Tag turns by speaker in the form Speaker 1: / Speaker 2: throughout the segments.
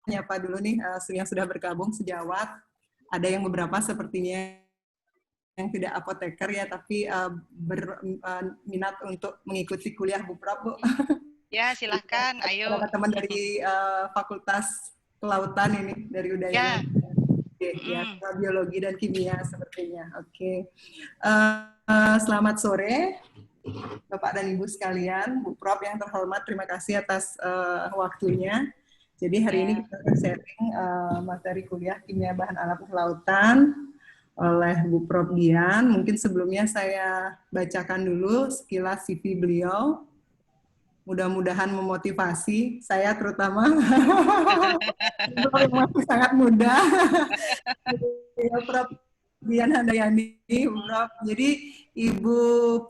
Speaker 1: nyapa dulu nih yang sudah bergabung sejawat. Ada yang beberapa sepertinya yang tidak apoteker ya, tapi berminat untuk mengikuti kuliah Bu Prof, Bu.
Speaker 2: Ya, silahkan. Ayo.
Speaker 1: Ada teman dari Fakultas Kelautan ini, dari Udayana. Ya, biologi dan kimia sepertinya. Oke. Selamat sore, Bapak dan Ibu sekalian, Bu Prof yang terhormat, terima kasih atas waktunya. Jadi hari ini kita akan sharing materi kuliah kimia bahan alam kelautan oleh Bu Prof Dian. Mungkin sebelumnya saya bacakan dulu sekilas CV beliau. Mudah-mudahan memotivasi saya terutama yang masih sangat muda. Ya, Prof Dian Handayani, Bu Prof. Jadi Ibu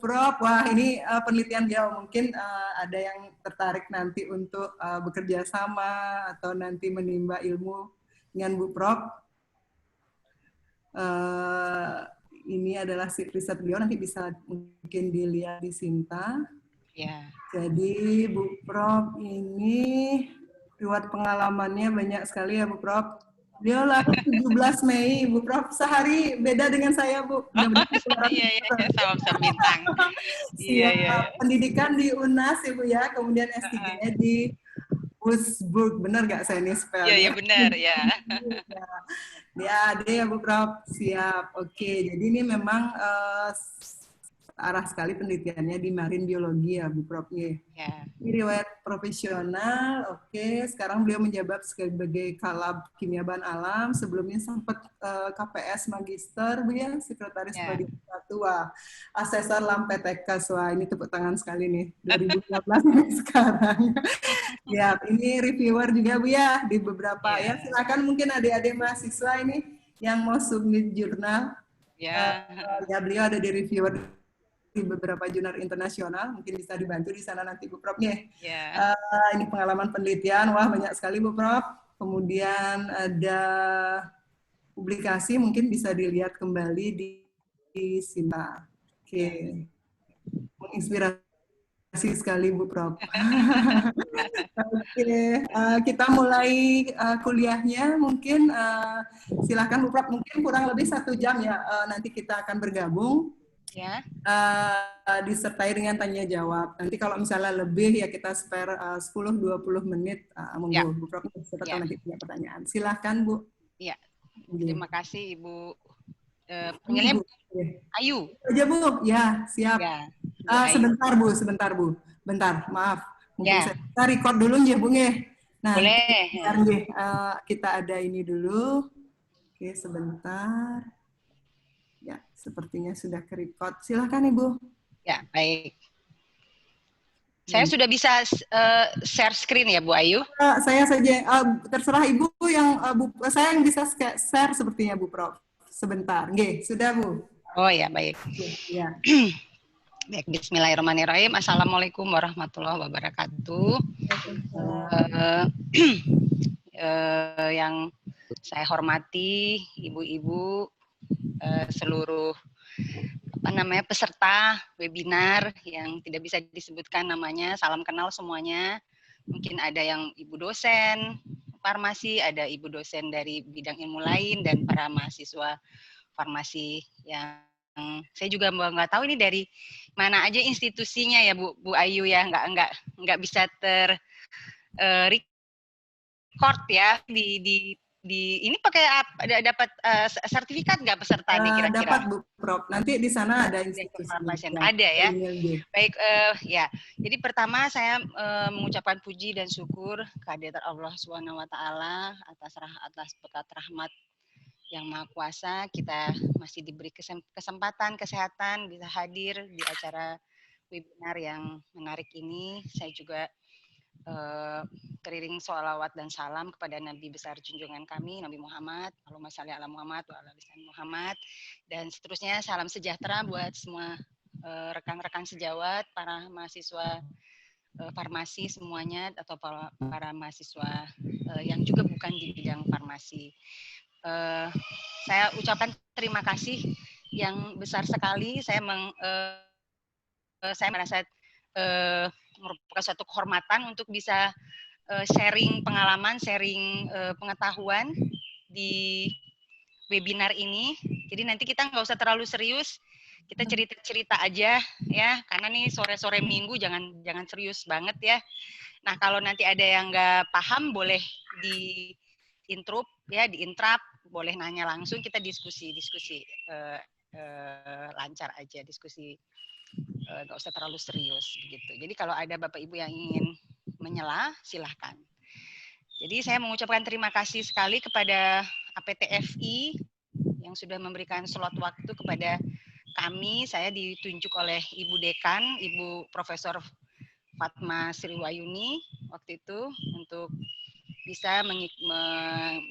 Speaker 1: Prof, wah ini penelitian beliau, mungkin ada yang tertarik nanti untuk bekerja sama atau nanti menimba ilmu dengan Bu Prof. Ini adalah riset beliau, nanti bisa mungkin dilihat di Sinta.
Speaker 2: Ya.
Speaker 1: Jadi Bu Prof ini riwayat pengalamannya banyak sekali ya Bu Prof. Dia lahir 17 Mei, Bu Prof. Sehari beda dengan saya, Bu.
Speaker 2: Iya, sama-sama bintang.
Speaker 1: Iya. Pendidikan di UNAS, Ibu ya, kemudian S3-nya di Wurzburg, benar nggak saya ini spellnya?
Speaker 2: Iya, benar, ya.
Speaker 1: Ya, ada ya Bu Prof. Siap. Oke, jadi ini memang arah sekali penelitiannya di marin biologi ya Bu Prof.
Speaker 2: Ya.
Speaker 1: Ini riwayat profesional, oke. Sekarang beliau menjabat sebagai Kalab Kimia Bahan Alam. Sebelumnya sempat KPS Magister, Bu ya, Sekretaris Pradipta Tua, Asesor LAMPTK. Wah, ini tepuk tangan sekali nih, 2015 sekarang. Ya, ini reviewer juga Bu ya, di beberapa. Ya, silakan mungkin adik-adik mahasiswa ini yang mau submit jurnal. Ya, beliau ada di reviewer di beberapa jurnal internasional, mungkin bisa dibantu di sana nanti Bu Prof. Ini pengalaman penelitian, wah banyak sekali Bu Prof. Kemudian ada publikasi, mungkin bisa dilihat kembali di Sinta. Oke, menginspirasi sekali Bu Prof. Oke, kita mulai kuliahnya, mungkin silakan Bu Prof. Mungkin kurang lebih 1 jam ya, nanti kita akan bergabung.
Speaker 2: Ya.
Speaker 1: Disertai dengan tanya jawab. Nanti kalau misalnya lebih ya kita spare 10-20 menit. Monggo Bu Prof, siapa tahu nanti punya pertanyaan. Silahkan Bu.
Speaker 2: Iya. Terima kasih Ibu. Panggilnya Ayu.
Speaker 1: Aja Bu. Ya, siap.
Speaker 2: Ya,
Speaker 1: Sebentar Bu. Bentar, maaf. Mungkin
Speaker 2: ya.
Speaker 1: saya record dulu ya Bu. Nah,
Speaker 2: boleh.
Speaker 1: Kita ada ini dulu. Oke, sebentar. Ya, sepertinya sudah ke-record. Silahkan Ibu.
Speaker 2: Ya, baik. Saya sudah bisa share screen ya Bu Ayu?
Speaker 1: Saya saja, terserah Ibu yang, saya yang bisa share sepertinya Bu Prof. Sebentar, nggih, sudah Bu.
Speaker 2: Oh ya, baik.
Speaker 1: Ya.
Speaker 2: Baik, bismillahirrahmanirrahim. Assalamualaikum warahmatullahi wabarakatuh. Yang saya hormati ibu-ibu, seluruh peserta webinar yang tidak bisa disebutkan namanya, salam kenal semuanya. Mungkin ada yang ibu dosen farmasi, ada ibu dosen dari bidang ilmu lain, dan para mahasiswa farmasi yang saya juga nggak tahu ini dari mana aja institusinya ya Bu Ayu ya, nggak bisa record ya di ini pakai dapat sertifikat nggak peserta nih kira-kira?
Speaker 1: Dapat Bu Prof. Nanti di sana ada institusinya.
Speaker 2: Ada ya. Baik, ya. Jadi pertama saya mengucapkan puji dan syukur kehadirat Allah Subhanahu Wa Taala atas berkat rahmat yang Maha Kuasa, kita masih diberi kesempatan, kesehatan, bisa hadir di acara webinar yang menarik ini. Saya juga teriring sholawat dan salam kepada Nabi besar junjungan kami, Nabi Muhammad, Allahumma shalli ala Muhammad wa ala lisan Muhammad, dan seterusnya salam sejahtera buat semua rekan-rekan sejawat, para mahasiswa farmasi semuanya, atau para mahasiswa yang juga bukan di bidang farmasi. Saya ucapkan terima kasih yang besar sekali. Saya merasa merupakan suatu kehormatan untuk bisa sharing pengalaman, sharing pengetahuan di webinar ini. Jadi nanti kita nggak usah terlalu serius, kita cerita-cerita aja ya, karena nih sore-sore minggu jangan serius banget ya. Nah kalau nanti ada yang nggak paham boleh di-interrupt ya, di-interrupt, boleh nanya langsung, kita diskusi lancar aja, diskusi nggak usah terlalu serius gitu. Jadi kalau ada Bapak Ibu yang ingin menyela, silahkan. Jadi saya mengucapkan terima kasih sekali kepada APTFI yang sudah memberikan slot waktu kepada kami. Saya ditunjuk oleh Ibu Dekan, Ibu Profesor Fatma Sriwayuni waktu itu untuk bisa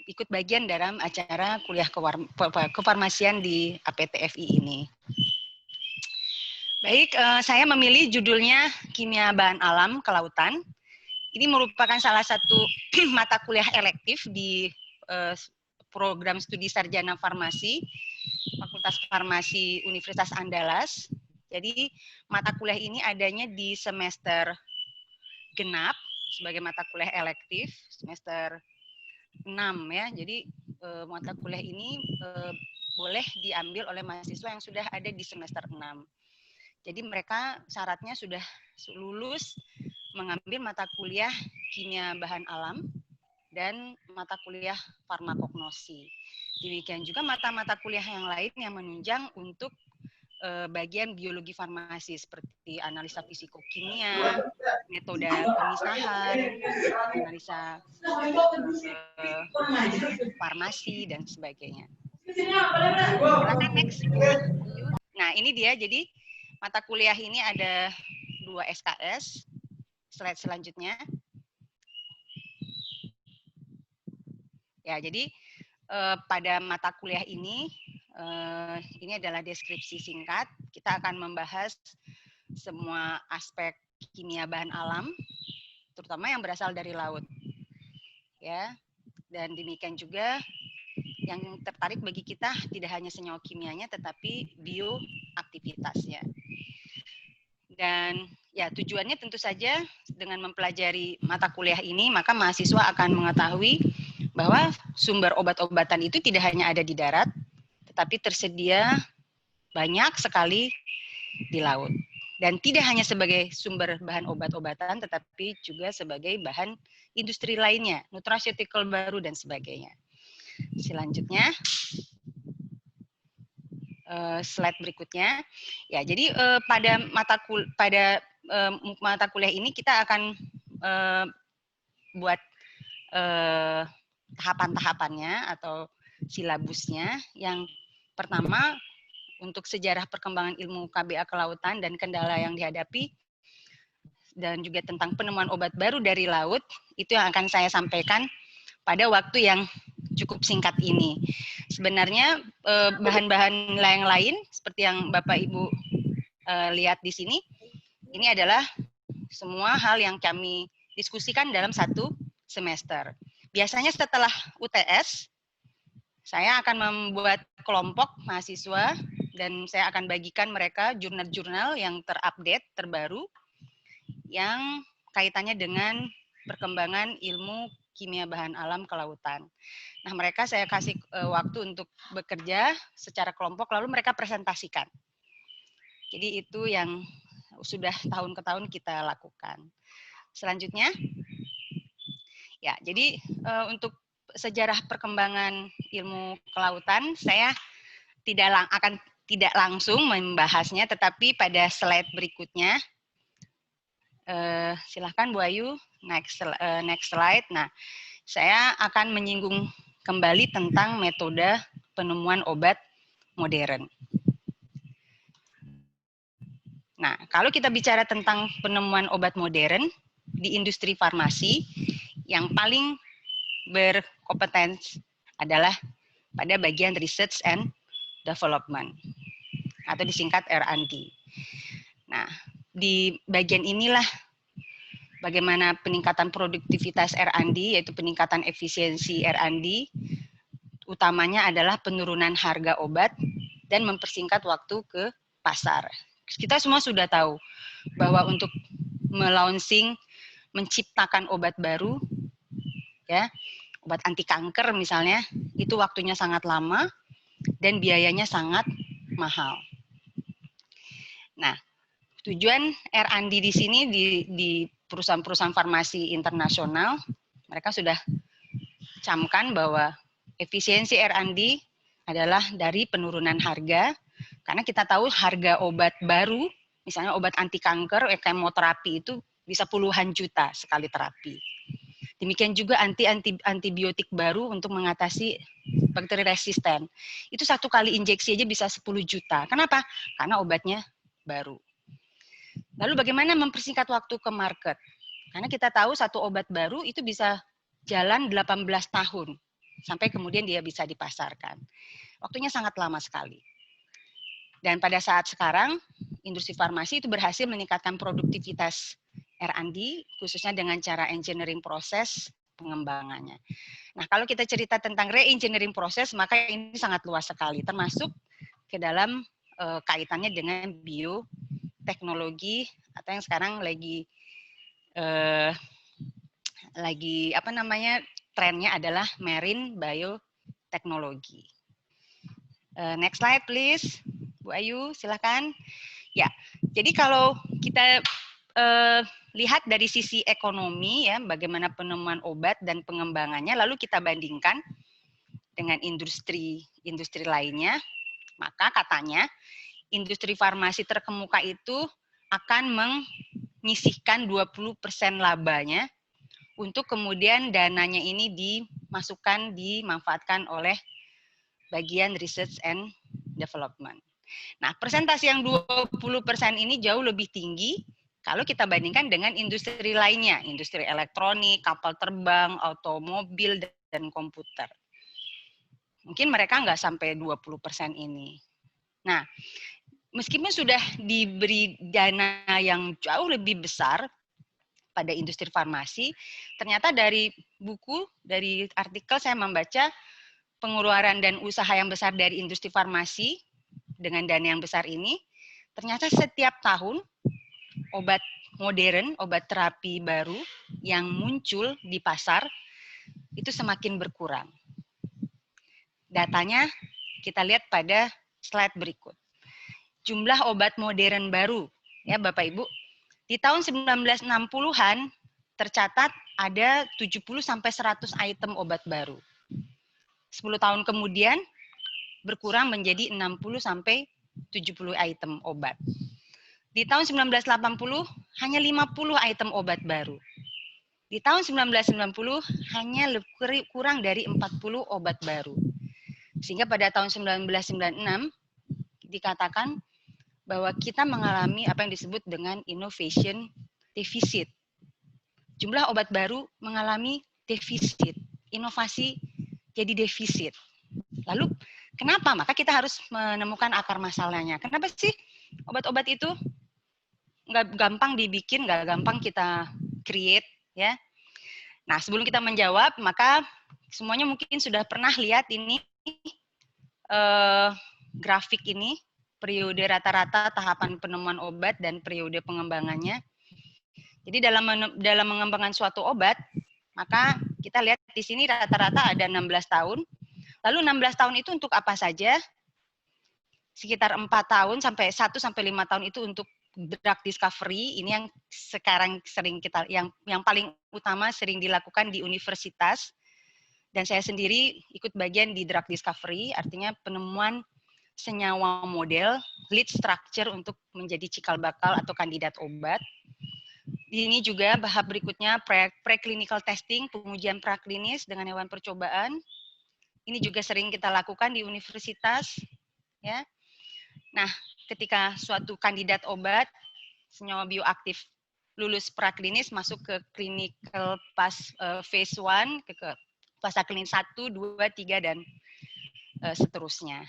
Speaker 2: ikut bagian dalam acara kuliah kefarmasian di APTFI ini. Baik, saya memilih judulnya Kimia Bahan Alam Kelautan. Ini merupakan salah satu mata kuliah elektif di program studi sarjana farmasi, Fakultas Farmasi Universitas Andalas. Jadi mata kuliah ini adanya di semester genap sebagai mata kuliah elektif, semester 6 ya. Jadi mata kuliah ini boleh diambil oleh mahasiswa yang sudah ada di semester 6. Jadi mereka syaratnya sudah lulus mengambil mata kuliah kimia bahan alam dan mata kuliah farmakognosi. Demikian juga mata-mata kuliah yang lain yang menunjang untuk bagian biologi farmasi seperti analisa fisikokimia, metode pemisahan, analisa farmasi dan sebagainya. Silakan next. Nah ini dia, jadi mata kuliah ini ada 2 SKS. Slide selanjutnya. Ya, jadi pada mata kuliah ini adalah deskripsi singkat. Kita akan membahas semua aspek kimia bahan alam, terutama yang berasal dari laut. Ya, dan demikian juga yang tertarik bagi kita tidak hanya senyawa kimianya, tetapi bioaktivitasnya. Dan ya tujuannya tentu saja dengan mempelajari mata kuliah ini, maka mahasiswa akan mengetahui bahwa sumber obat-obatan itu tidak hanya ada di darat, tetapi tersedia banyak sekali di laut. Dan tidak hanya sebagai sumber bahan obat-obatan, tetapi juga sebagai bahan industri lainnya, nutraceutical baru dan sebagainya. Selanjutnya, slide berikutnya. Ya, jadi pada mata kuliah ini kita akan buat tahapan-tahapannya atau silabusnya. Yang pertama untuk sejarah perkembangan ilmu KBA kelautan dan kendala yang dihadapi, dan juga tentang penemuan obat baru dari laut, itu yang akan saya sampaikan pada waktu yang cukup singkat ini. Sebenarnya bahan-bahan yang lain seperti yang Bapak Ibu lihat di sini, ini adalah semua hal yang kami diskusikan dalam satu semester. Biasanya setelah UTS, saya akan membuat kelompok mahasiswa dan saya akan bagikan mereka jurnal-jurnal yang terupdate, terbaru, yang kaitannya dengan perkembangan ilmu kimia bahan alam kelautan. Nah, mereka saya kasih waktu untuk bekerja secara kelompok, lalu mereka presentasikan. Jadi itu yang sudah tahun ke tahun kita lakukan. Selanjutnya, ya, jadi untuk sejarah perkembangan ilmu kelautan, saya tidak langsung membahasnya, tetapi pada slide berikutnya, silahkan Bu Ayu, next slide. Nah, saya akan menyinggung kembali tentang metode penemuan obat modern. Nah, kalau kita bicara tentang penemuan obat modern di industri farmasi, yang paling berkompetensi adalah pada bagian research and development, atau disingkat R&D. Nah, di bagian inilah bagaimana peningkatan produktivitas R&D, yaitu peningkatan efisiensi R&D, utamanya adalah penurunan harga obat dan mempersingkat waktu ke pasar. Kita semua sudah tahu bahwa untuk melaunching, menciptakan obat baru ya. Obat anti kanker misalnya, itu waktunya sangat lama dan biayanya sangat mahal. Nah, tujuan R&D di sini di perusahaan-perusahaan farmasi internasional, mereka sudah camkan bahwa efisiensi R&D adalah dari penurunan harga, karena kita tahu harga obat baru, misalnya obat anti kanker, kemoterapi itu bisa puluhan juta sekali terapi. Demikian juga antibiotik baru untuk mengatasi bakteri resisten. Itu satu kali injeksi aja bisa 10 juta. Kenapa? Karena obatnya baru. Lalu bagaimana mempersingkat waktu ke market? Karena kita tahu satu obat baru itu bisa jalan 18 tahun sampai kemudian dia bisa dipasarkan. Waktunya sangat lama sekali. Dan pada saat sekarang, industri farmasi itu berhasil meningkatkan produktivitas R&D, khususnya dengan cara engineering proses pengembangannya. Nah, kalau kita cerita tentang re-engineering proses, maka ini sangat luas sekali, termasuk ke dalam kaitannya dengan bioteknologi, atau yang sekarang lagi trennya adalah marine bioteknologi. Next slide, please. Bu Ayu, silakan. Ya, jadi kalau kita lihat dari sisi ekonomi, ya, bagaimana penemuan obat dan pengembangannya, lalu kita bandingkan dengan industri lainnya, maka katanya industri farmasi terkemuka itu akan menyisihkan 20% labanya untuk kemudian dananya ini dimanfaatkan oleh bagian research and development. Nah, persentase yang 20% ini jauh lebih tinggi kalau kita bandingkan dengan industri lainnya, industri elektronik, kapal terbang, automobil, dan komputer. Mungkin mereka nggak sampai 20% ini. Nah, meskipun sudah diberi dana yang jauh lebih besar pada industri farmasi, ternyata dari artikel saya membaca pengeluaran dan usaha yang besar dari industri farmasi dengan dana yang besar ini, ternyata setiap tahun obat modern, obat terapi baru yang muncul di pasar itu semakin berkurang. Datanya kita lihat pada slide berikut. Jumlah obat modern baru, ya Bapak Ibu, di tahun 1960-an tercatat ada 70 sampai 100 item obat baru. 10 tahun kemudian berkurang menjadi 60 sampai 70 item obat. Di tahun 1980 hanya 50 item obat baru. Di tahun 1990 hanya kurang dari 40 obat baru. Sehingga pada tahun 1996 dikatakan bahwa kita mengalami apa yang disebut dengan innovation deficit. Jumlah obat baru mengalami defisit, inovasi jadi defisit. Lalu kenapa? Maka kita harus menemukan akar masalahnya. Kenapa sih obat-obat itu nggak gampang dibikin, nggak gampang kita create, ya? Nah, sebelum kita menjawab, maka semuanya mungkin sudah pernah lihat ini grafik ini, periode rata-rata tahapan penemuan obat dan periode pengembangannya. Jadi dalam mengembangkan suatu obat, maka kita lihat di sini rata-rata ada 16 tahun. Lalu 16 tahun itu untuk apa saja? Sekitar 4 tahun sampai 1 sampai 5 tahun itu untuk drug discovery. Ini yang sekarang sering yang paling utama sering dilakukan di universitas. Dan saya sendiri ikut bagian di drug discovery, artinya penemuan senyawa model, lead structure untuk menjadi cikal bakal atau kandidat obat. Ini juga tahap berikutnya preclinical testing, pengujian praklinis dengan hewan percobaan. Ini juga sering kita lakukan di universitas, ya. Nah, ketika suatu kandidat obat senyawa bioaktif lulus praklinis masuk ke clinical phase 1, ke fase klinis 1, 2, 3 dan seterusnya.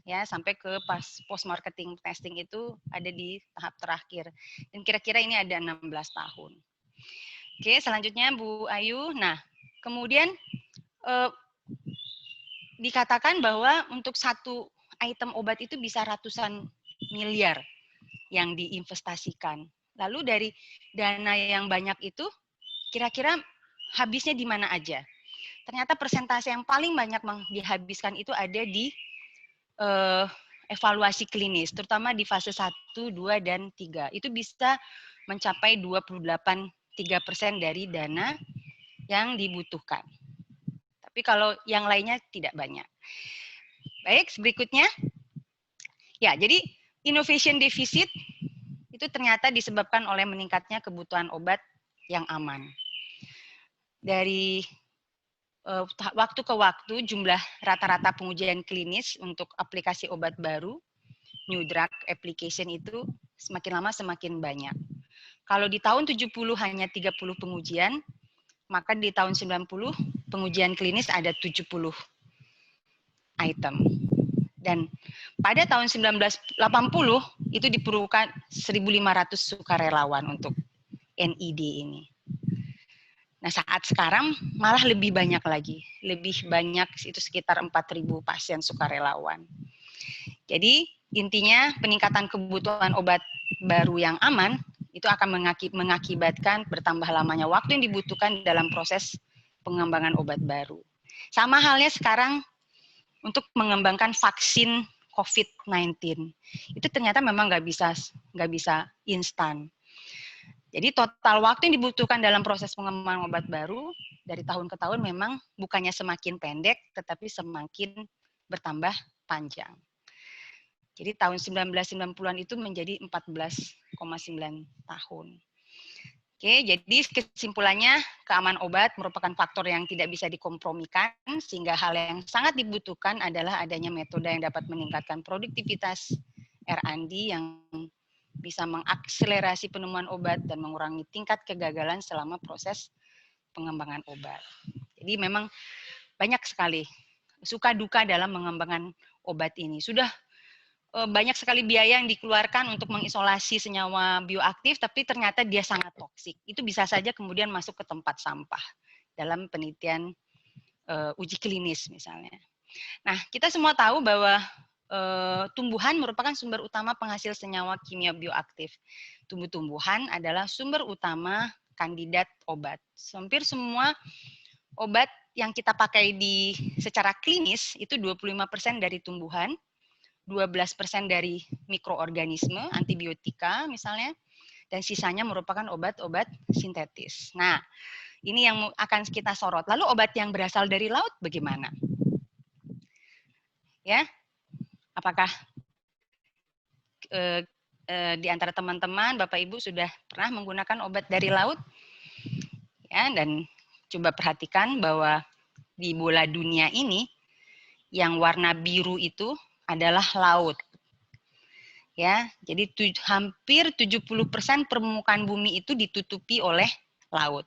Speaker 2: Ya, sampai ke post marketing testing itu ada di tahap terakhir. Dan kira-kira ini ada 16 tahun. Oke, selanjutnya Bu Ayu. Nah, kemudian dikatakan bahwa untuk satu item obat itu bisa ratusan miliar yang diinvestasikan. Lalu dari dana yang banyak itu kira-kira habisnya di mana aja? ternyata persentase yang paling banyak dihabiskan itu ada di evaluasi klinis, terutama di fase 1, 2, dan 3. Itu bisa mencapai 28,3% dari dana yang dibutuhkan. Tapi kalau yang lainnya tidak banyak. Baik, berikutnya. Ya, jadi innovation deficit itu ternyata disebabkan oleh meningkatnya kebutuhan obat yang aman. Dari waktu ke waktu, jumlah rata-rata pengujian klinis untuk aplikasi obat baru, new drug application itu semakin lama semakin banyak. Kalau di tahun 70 hanya 30 pengujian, maka di tahun 90 pengujian klinis ada 70 item. Dan pada tahun 1980 itu diperlukan 1.500 sukarelawan untuk NID ini. Nah, saat sekarang malah lebih banyak lagi. Lebih banyak, itu sekitar 4.000 pasien sukarelawan. Jadi, intinya peningkatan kebutuhan obat baru yang aman itu akan mengakibatkan bertambah lamanya waktu yang dibutuhkan dalam proses pengembangan obat baru. Sama halnya sekarang untuk mengembangkan vaksin COVID-19. Itu ternyata memang nggak bisa instan. Jadi total waktu yang dibutuhkan dalam proses pengembangan obat baru dari tahun ke tahun memang bukannya semakin pendek, tetapi semakin bertambah panjang. Jadi tahun 1990-an itu menjadi 14,9 tahun. Oke, jadi kesimpulannya keamanan obat merupakan faktor yang tidak bisa dikompromikan, sehingga hal yang sangat dibutuhkan adalah adanya metode yang dapat meningkatkan produktivitas R&D yang bisa mengakselerasi penemuan obat dan mengurangi tingkat kegagalan selama proses pengembangan obat. Jadi memang banyak sekali suka duka dalam mengembangkan obat ini. Sudah banyak sekali biaya yang dikeluarkan untuk mengisolasi senyawa bioaktif, tapi ternyata dia sangat toksik. Itu bisa saja kemudian masuk ke tempat sampah dalam penelitian uji klinis misalnya. Nah, kita semua tahu bahwa tumbuhan merupakan sumber utama penghasil senyawa kimia bioaktif. Tumbuh-tumbuhan adalah sumber utama kandidat obat. Hampir semua obat yang kita pakai secara klinis itu 25% dari tumbuhan, 12% dari mikroorganisme, antibiotika misalnya, dan sisanya merupakan obat-obat sintetis. Nah, ini yang akan kita sorot. Lalu obat yang berasal dari laut bagaimana? Ya, apakah di antara teman-teman, Bapak Ibu sudah pernah menggunakan obat dari laut? Ya, dan coba perhatikan bahwa di bola dunia ini yang warna biru itu adalah laut. Ya, jadi hampir 70% permukaan bumi itu ditutupi oleh laut.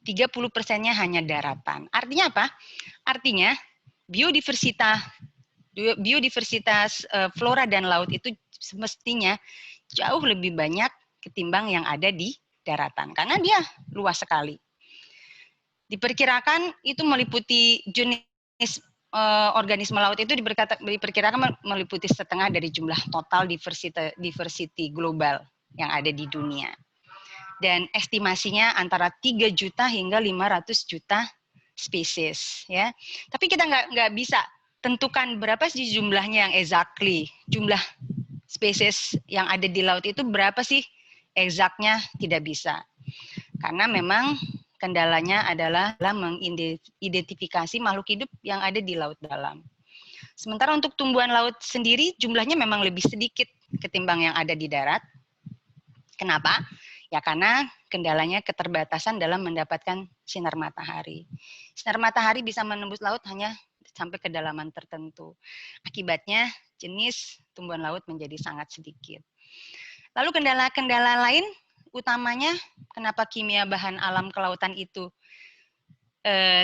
Speaker 2: 30%-nya hanya daratan. Artinya apa? Artinya biodiversitas flora dan laut itu semestinya jauh lebih banyak ketimbang yang ada di daratan karena dia luas sekali. Diperkirakan itu meliputi jenis organisme laut itu diperkirakan meliputi setengah dari jumlah total diversity global yang ada di dunia. Dan estimasinya antara 3 juta hingga 500 juta spesies ya. Tapi kita nggak bisa tentukan berapa sih jumlahnya yang exactly. Jumlah spesies yang ada di laut itu berapa sih exactnya tidak bisa. Karena memang kendalanya adalah mengidentifikasi makhluk hidup yang ada di laut dalam. Sementara untuk tumbuhan laut sendiri jumlahnya memang lebih sedikit ketimbang yang ada di darat. Kenapa? Ya karena kendalanya keterbatasan dalam mendapatkan sinar matahari. Sinar matahari bisa menembus laut hanya sampai kedalaman tertentu. Akibatnya jenis tumbuhan laut menjadi sangat sedikit. Lalu kendala-kendala lain utamanya kenapa kimia bahan alam kelautan itu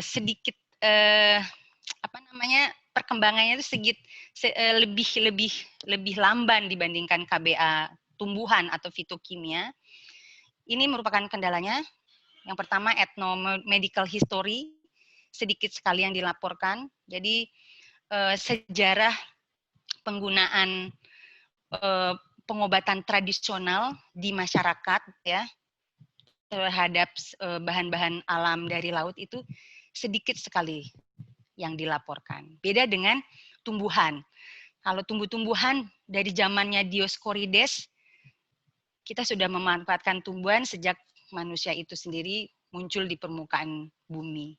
Speaker 2: sedikit perkembangannya itu lebih lamban dibandingkan KBA tumbuhan atau fitokimia. Ini merupakan kendalanya. Yang pertama ethnomedical history, sedikit sekali yang dilaporkan. Jadi sejarah penggunaan pengobatan tradisional di masyarakat ya terhadap bahan-bahan alam dari laut itu sedikit sekali yang dilaporkan. Beda dengan tumbuhan. Kalau tumbuh-tumbuhan dari zamannya Dioscorides, kita sudah memanfaatkan tumbuhan sejak manusia itu sendiri muncul di permukaan bumi.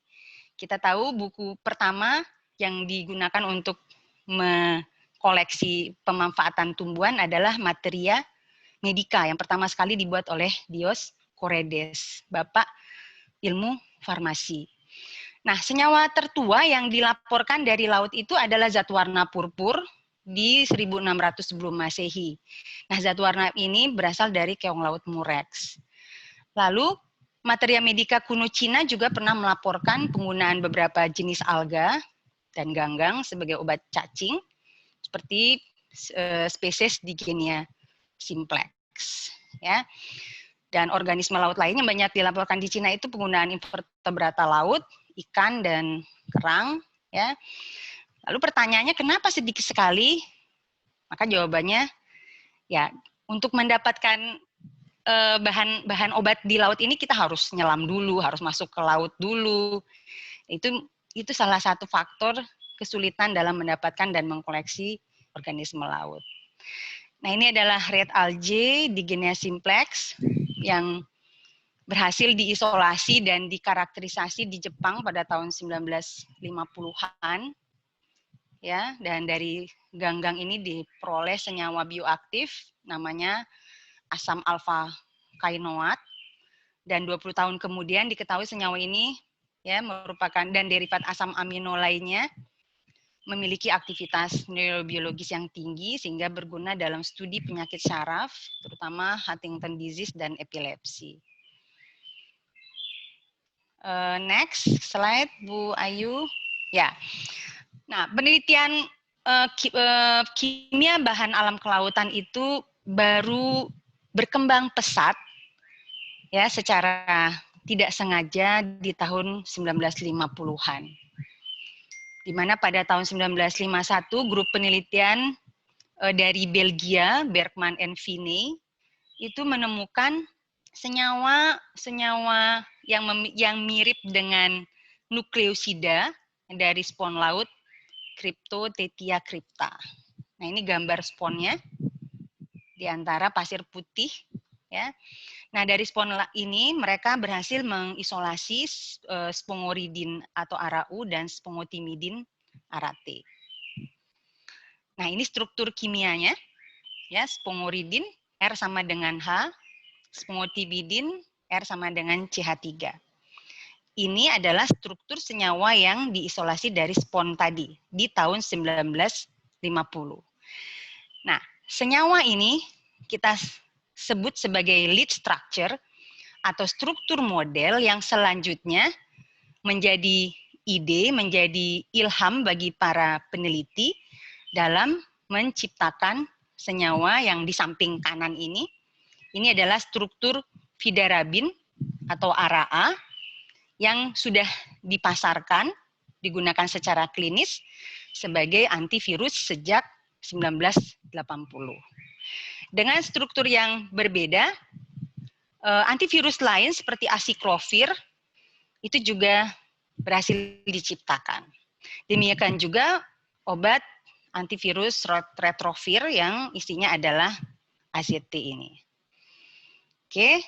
Speaker 2: Kita tahu buku pertama yang digunakan untuk mengkoleksi pemanfaatan tumbuhan adalah Materia Medica, yang pertama sekali dibuat oleh Dioscorides, bapak ilmu farmasi. Nah, senyawa tertua yang dilaporkan dari laut itu adalah zat warna purpur di 1600 sebelum Masehi. Nah, zat warna ini berasal dari keong laut Murex. Lalu, Materia Medica kuno Cina juga pernah melaporkan penggunaan beberapa jenis alga dan ganggang sebagai obat cacing, seperti spesies Digenea simplex. Ya. Dan organisme laut lainnya banyak dilaporkan di Cina itu penggunaan invertebrata laut, ikan dan kerang. Ya. Lalu pertanyaannya kenapa sedikit sekali? Maka jawabannya ya untuk mendapatkan bahan obat di laut ini kita harus nyelam dulu, harus masuk ke laut dulu. Itu salah satu faktor kesulitan dalam mendapatkan dan mengkoleksi organisme laut. Nah, ini adalah red algae Digenea simplex yang berhasil diisolasi dan dikarakterisasi di Jepang pada tahun 1950-an. Ya, dan dari ganggang ini diperoleh senyawa bioaktif namanya asam alfa kainoat, dan 20 tahun kemudian diketahui senyawa ini ya merupakan dan derivat asam amino lainnya memiliki aktivitas neurobiologis yang tinggi sehingga berguna dalam studi penyakit syaraf, terutama Huntington disease dan epilepsi. Next slide, Bu Ayu. Ya, nah penelitian kimia bahan alam kelautan itu baru berkembang pesat, ya secara tidak sengaja di tahun 1950-an. Di mana pada tahun 1951 grup penelitian dari Belgia, Bergman and Finney, itu menemukan senyawa yang mirip dengan nukleosida dari spon laut Cryptotetia crypta. Nah, ini gambar sponnya di antara pasir putih, ya. Nah, dari spon ini mereka berhasil mengisolasi spongoridin atau arau dan spongotimidin arate. Nah, ini struktur kimianya, ya, spongoridin R sama dengan H, spongotimidin R sama dengan CH3. Ini adalah struktur senyawa yang diisolasi dari spon tadi di tahun 1950. Nah, senyawa ini kita sebut sebagai lead structure atau struktur model yang selanjutnya menjadi ide, menjadi ilham bagi para peneliti dalam menciptakan senyawa yang di samping kanan ini. Ini adalah struktur vidarabin atau ARA yang sudah dipasarkan, digunakan secara klinis sebagai antivirus sejak 1980. Dengan struktur yang berbeda, antivirus lain seperti acyclovir itu juga berhasil diciptakan. Demikian juga obat antivirus retrovir yang isinya adalah AZT ini. Oke,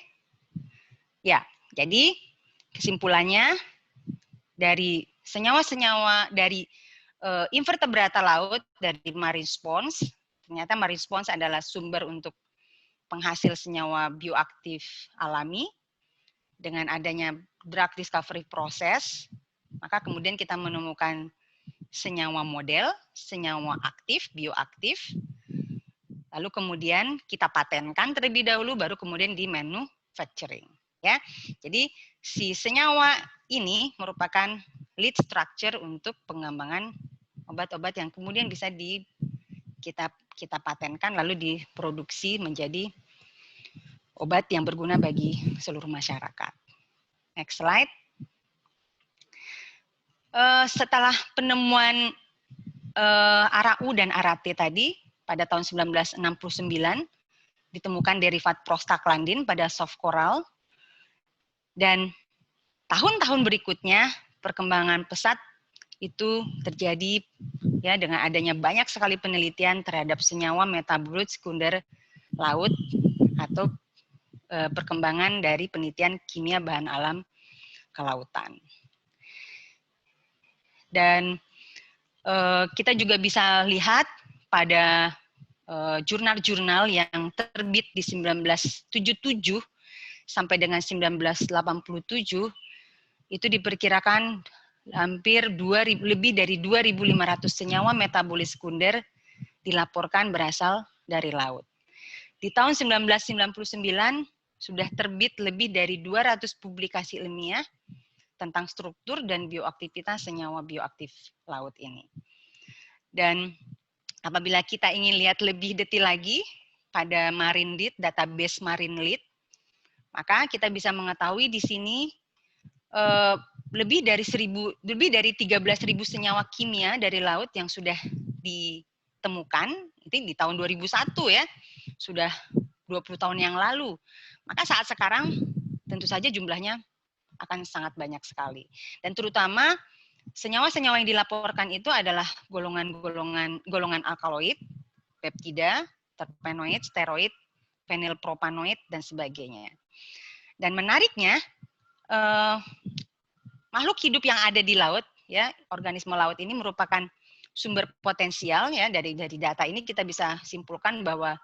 Speaker 2: ya, jadi kesimpulannya dari senyawa-senyawa dari invertebrata laut dari marine spawns, ternyata marine spawns adalah sumber untuk penghasil senyawa bioaktif alami. Dengan adanya drug discovery process, maka kemudian kita menemukan senyawa model, senyawa aktif, bioaktif, lalu kemudian kita patenkan terlebih dahulu, baru kemudian di manufacturing. Ya, jadi si senyawa ini merupakan lead structure untuk pengembangan obat-obat yang kemudian bisa kita patenkan lalu diproduksi menjadi obat yang berguna bagi seluruh masyarakat. Next slide. Setelah penemuan arau dan arate tadi pada tahun 1969 ditemukan derivat prostaglandin pada soft coral, dan tahun-tahun berikutnya perkembangan pesat itu terjadi ya dengan adanya banyak sekali penelitian terhadap senyawa metabolit sekunder laut atau perkembangan dari penelitian kimia bahan alam kelautan. Dan kita juga bisa lihat pada jurnal-jurnal yang terbit di 1977 sampai dengan 1987 itu diperkirakan hampir lebih dari 2.500 senyawa metabolit sekunder dilaporkan berasal dari laut. Di tahun 1999 sudah terbit lebih dari 200 publikasi ilmiah tentang struktur dan bioaktivitas senyawa bioaktif laut ini. Dan apabila kita ingin lihat lebih detail lagi pada MarineLead, database MarineLead, maka kita bisa mengetahui di sini lebih dari 13.000 senyawa kimia dari laut yang sudah ditemukan itu di tahun 2001 ya, sudah 20 tahun yang lalu. Maka saat sekarang tentu saja jumlahnya akan sangat banyak sekali. Dan terutama senyawa-senyawa yang dilaporkan itu adalah golongan alkaloid, peptida, terpenoid, steroid, fenilpropanoid dan sebagainya. Dan menariknya makhluk hidup yang ada di laut, ya, organisme laut ini merupakan sumber potensial ya dari data ini kita bisa simpulkan bahwa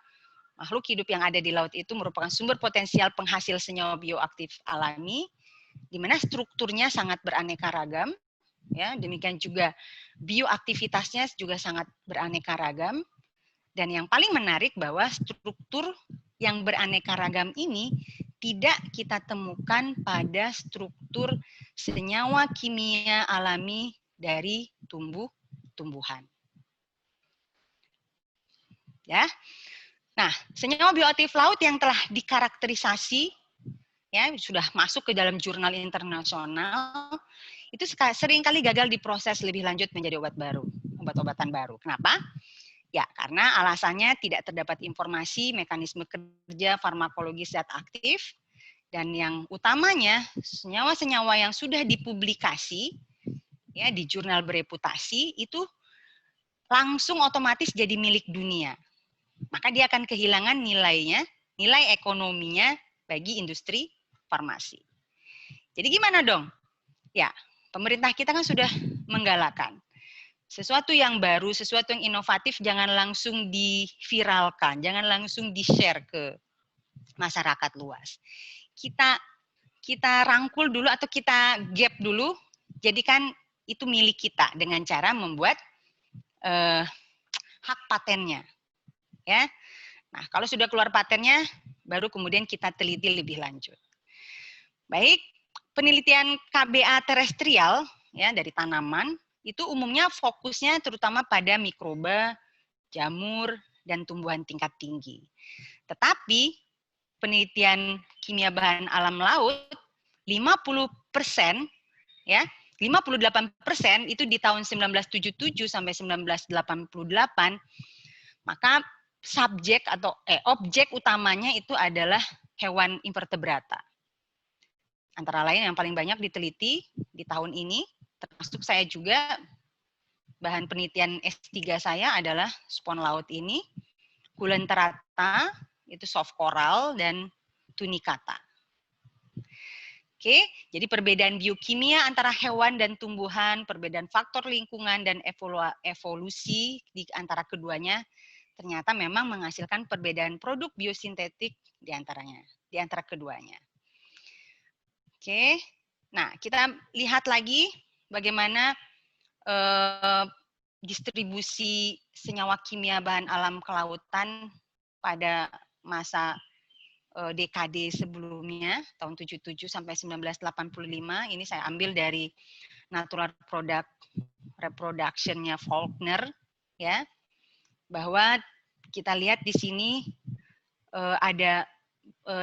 Speaker 2: makhluk hidup yang ada di laut itu merupakan sumber potensial penghasil senyawa bioaktif alami, di mana strukturnya sangat beraneka ragam, ya, demikian juga bioaktivitasnya juga sangat beraneka ragam, dan yang paling menarik bahwa struktur yang beraneka ragam ini tidak kita temukan pada struktur senyawa kimia alami dari tumbuhan. Ya. Nah, senyawa bioaktif laut yang telah dikarakterisasi ya sudah masuk ke dalam jurnal internasional itu seringkali gagal diproses lebih lanjut menjadi obat-obatan baru. Kenapa? Ya, karena alasannya tidak terdapat informasi mekanisme kerja farmakologis zat aktif, dan yang utamanya senyawa-senyawa yang sudah dipublikasi ya di jurnal bereputasi itu langsung otomatis jadi milik dunia. Maka dia akan kehilangan nilainya, nilai ekonominya bagi industri farmasi. Jadi gimana dong? Ya, pemerintah kita kan sudah menggalakkan sesuatu yang baru, sesuatu yang inovatif jangan langsung diviralkan, jangan langsung di-share ke masyarakat luas. Kita rangkul dulu atau kita gap dulu, jadikan itu milik kita dengan cara membuat hak patennya. Ya. Nah, kalau sudah keluar patennya, baru kemudian kita teliti lebih lanjut. Baik, penelitian KBA terestrial ya dari tanaman itu umumnya fokusnya terutama pada mikroba, jamur, dan tumbuhan tingkat tinggi. Tetapi penelitian kimia bahan alam laut 50% ya, 58% itu di tahun 1977 sampai 1988, maka subjek atau objek utamanya itu adalah hewan invertebrata. Antara lain yang paling banyak diteliti di tahun ini, termasuk saya juga, bahan penelitian S3 saya adalah spon laut ini, Coelenterata, itu soft coral, dan tunicata. Oke, jadi perbedaan biokimia antara hewan dan tumbuhan, perbedaan faktor lingkungan dan evolusi di antara keduanya ternyata memang menghasilkan perbedaan produk biosintetik di antara keduanya. Oke, nah kita lihat lagi bagaimana distribusi senyawa kimia bahan alam kelautan pada masa dekade sebelumnya, tahun 77 sampai 1985. Ini saya ambil dari Natural Product Reproduction-nya Faulkner, ya, bahwa kita lihat di sini ada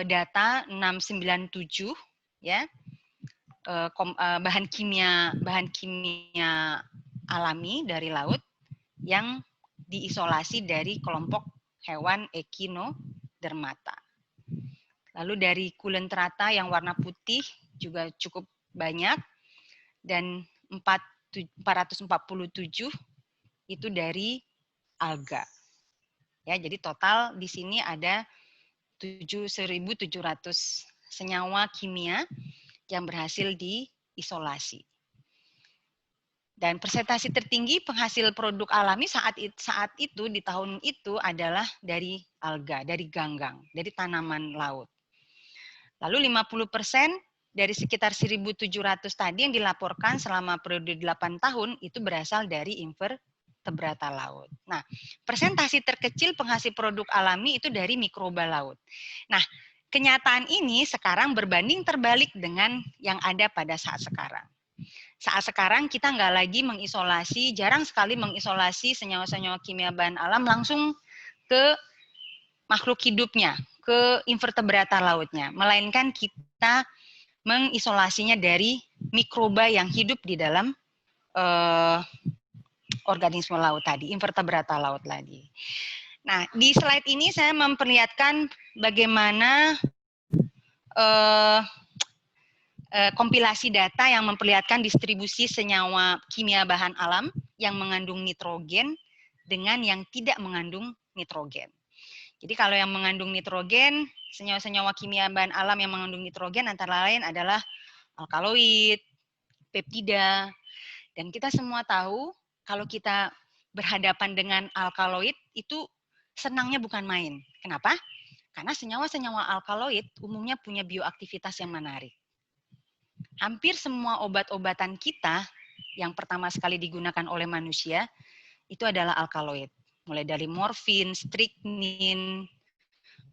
Speaker 2: data 697, ya, bahan kimia alami dari laut yang diisolasi dari kelompok hewan Echinodermata. Lalu dari Coelenterata yang warna putih juga cukup banyak, dan 447 itu dari alga. Ya, jadi total di sini ada 1.700 senyawa kimia yang berhasil diisolasi. Dan persentase tertinggi penghasil produk alami saat itu di tahun itu adalah dari alga, dari ganggang, dari tanaman laut. Lalu 50% dari sekitar 1.700 tadi yang dilaporkan selama periode 8 tahun itu berasal dari invertebrata laut. Nah, persentase terkecil penghasil produk alami itu dari mikroba laut. Nah, kenyataan ini sekarang berbanding terbalik dengan yang ada pada saat sekarang. Saat sekarang kita nggak lagi mengisolasi, jarang sekali mengisolasi senyawa-senyawa kimia bahan alam langsung ke makhluk hidupnya, ke invertebrata lautnya. Melainkan kita mengisolasinya dari mikroba yang hidup di dalam organisme laut tadi, invertebrata laut tadi. Nah, di slide ini saya memperlihatkan bagaimana kompilasi data yang memperlihatkan distribusi senyawa kimia bahan alam yang mengandung nitrogen dengan yang tidak mengandung nitrogen. Jadi kalau yang mengandung nitrogen, senyawa-senyawa kimia bahan alam yang mengandung nitrogen antara lain adalah alkaloid, peptida, dan kita semua tahu kalau kita berhadapan dengan alkaloid itu senangnya bukan main. Kenapa? Karena senyawa-senyawa alkaloid umumnya punya bioaktivitas yang menarik. Hampir semua obat-obatan kita yang pertama sekali digunakan oleh manusia itu adalah alkaloid. Mulai dari morfin, strychnine,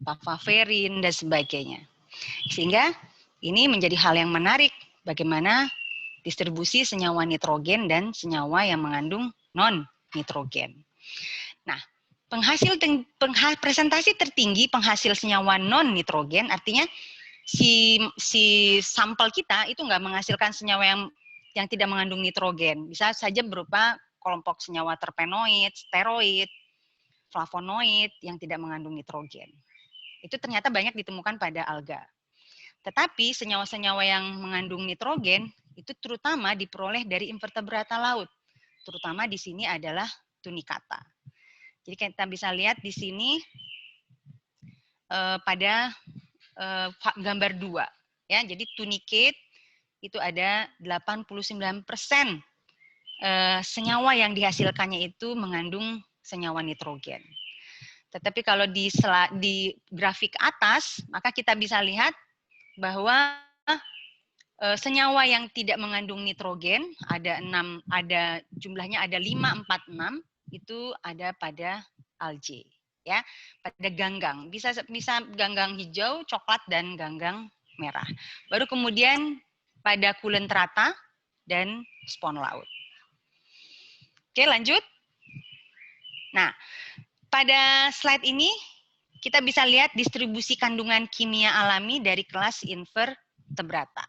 Speaker 2: papaverin, dan sebagainya. Sehingga ini menjadi hal yang menarik bagaimana distribusi senyawa nitrogen dan senyawa yang mengandung non-nitrogen. Nah, presentasi tertinggi penghasil senyawa non-nitrogen artinya si sampel kita itu nggak menghasilkan senyawa yang tidak mengandung nitrogen. Bisa saja berupa kelompok senyawa terpenoid, steroid, flavonoid yang tidak mengandung nitrogen. Itu ternyata banyak ditemukan pada alga. Tetapi senyawa-senyawa yang mengandung nitrogen itu terutama diperoleh dari invertebrata laut. Terutama di sini adalah tunicata. Jadi kita bisa lihat di sini pada gambar 2 ya. Jadi tunicate itu ada 89% senyawa yang dihasilkannya itu mengandung senyawa nitrogen. Tetapi kalau di grafik atas maka kita bisa lihat bahwa senyawa yang tidak mengandung nitrogen ada jumlahnya ada 546 itu ada pada algae. Ya, pada ganggang bisa ganggang hijau, coklat dan ganggang merah. Baru kemudian pada kulentrata dan spon laut. Oke, lanjut. Nah, pada slide ini kita bisa lihat distribusi kandungan kimia alami dari kelas invertebrata.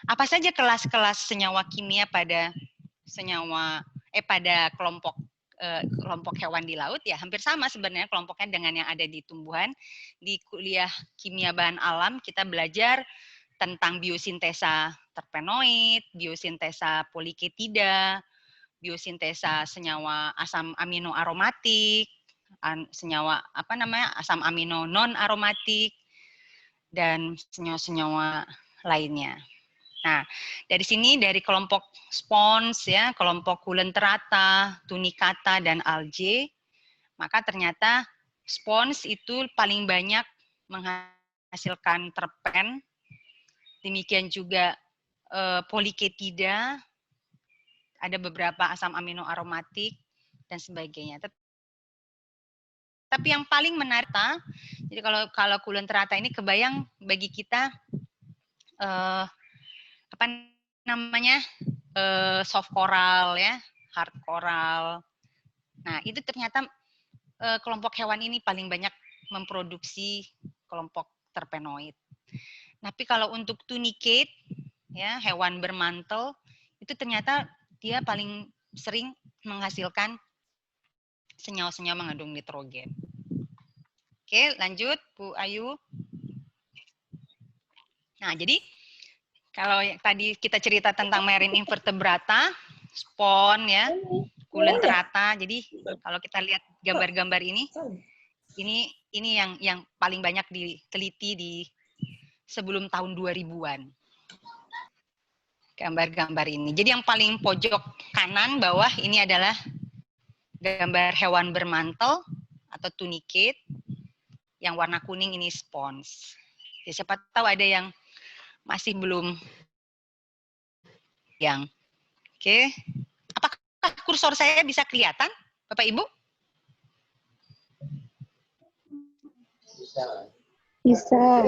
Speaker 2: Apa saja kelas-kelas senyawa kimia pada kelompok hewan di laut ya hampir sama sebenarnya kelompoknya dengan yang ada di tumbuhan. Di kuliah kimia bahan alam kita belajar tentang biosintesa terpenoid, biosintesa poliketida, biosintesa senyawa asam amino aromatik, senyawa asam amino non aromatik dan senyawa-senyawa lainnya. Nah, dari sini dari kelompok spons ya, kelompok kulentrata, tunicata dan algae, maka ternyata spons itu paling banyak menghasilkan terpen. Demikian juga poliketida, ada beberapa asam amino aromatik dan sebagainya. Tapi yang paling menarik, jadi kalau kulentrata ini kebayang bagi kita soft coral ya, hard coral. Nah, itu ternyata kelompok hewan ini paling banyak memproduksi kelompok terpenoid. Tapi kalau untuk tunicate ya, hewan bermantel itu ternyata dia paling sering menghasilkan senyawa-senyawa mengandung nitrogen. Oke, lanjut Bu Ayu. Nah, jadi Kalau yang tadi kita cerita tentang marine invertebrata, spon ya, Coelenterata. Jadi kalau kita lihat gambar-gambar ini yang paling banyak diteliti di sebelum tahun 2000-an. Gambar-gambar ini. Jadi yang paling pojok kanan bawah ini adalah gambar hewan bermantel atau tunicate. Yang warna kuning ini spons. Ya, siapa tahu ada yang masih belum yang. Oke. Apakah kursor saya bisa kelihatan, Bapak Ibu?
Speaker 3: Bisa.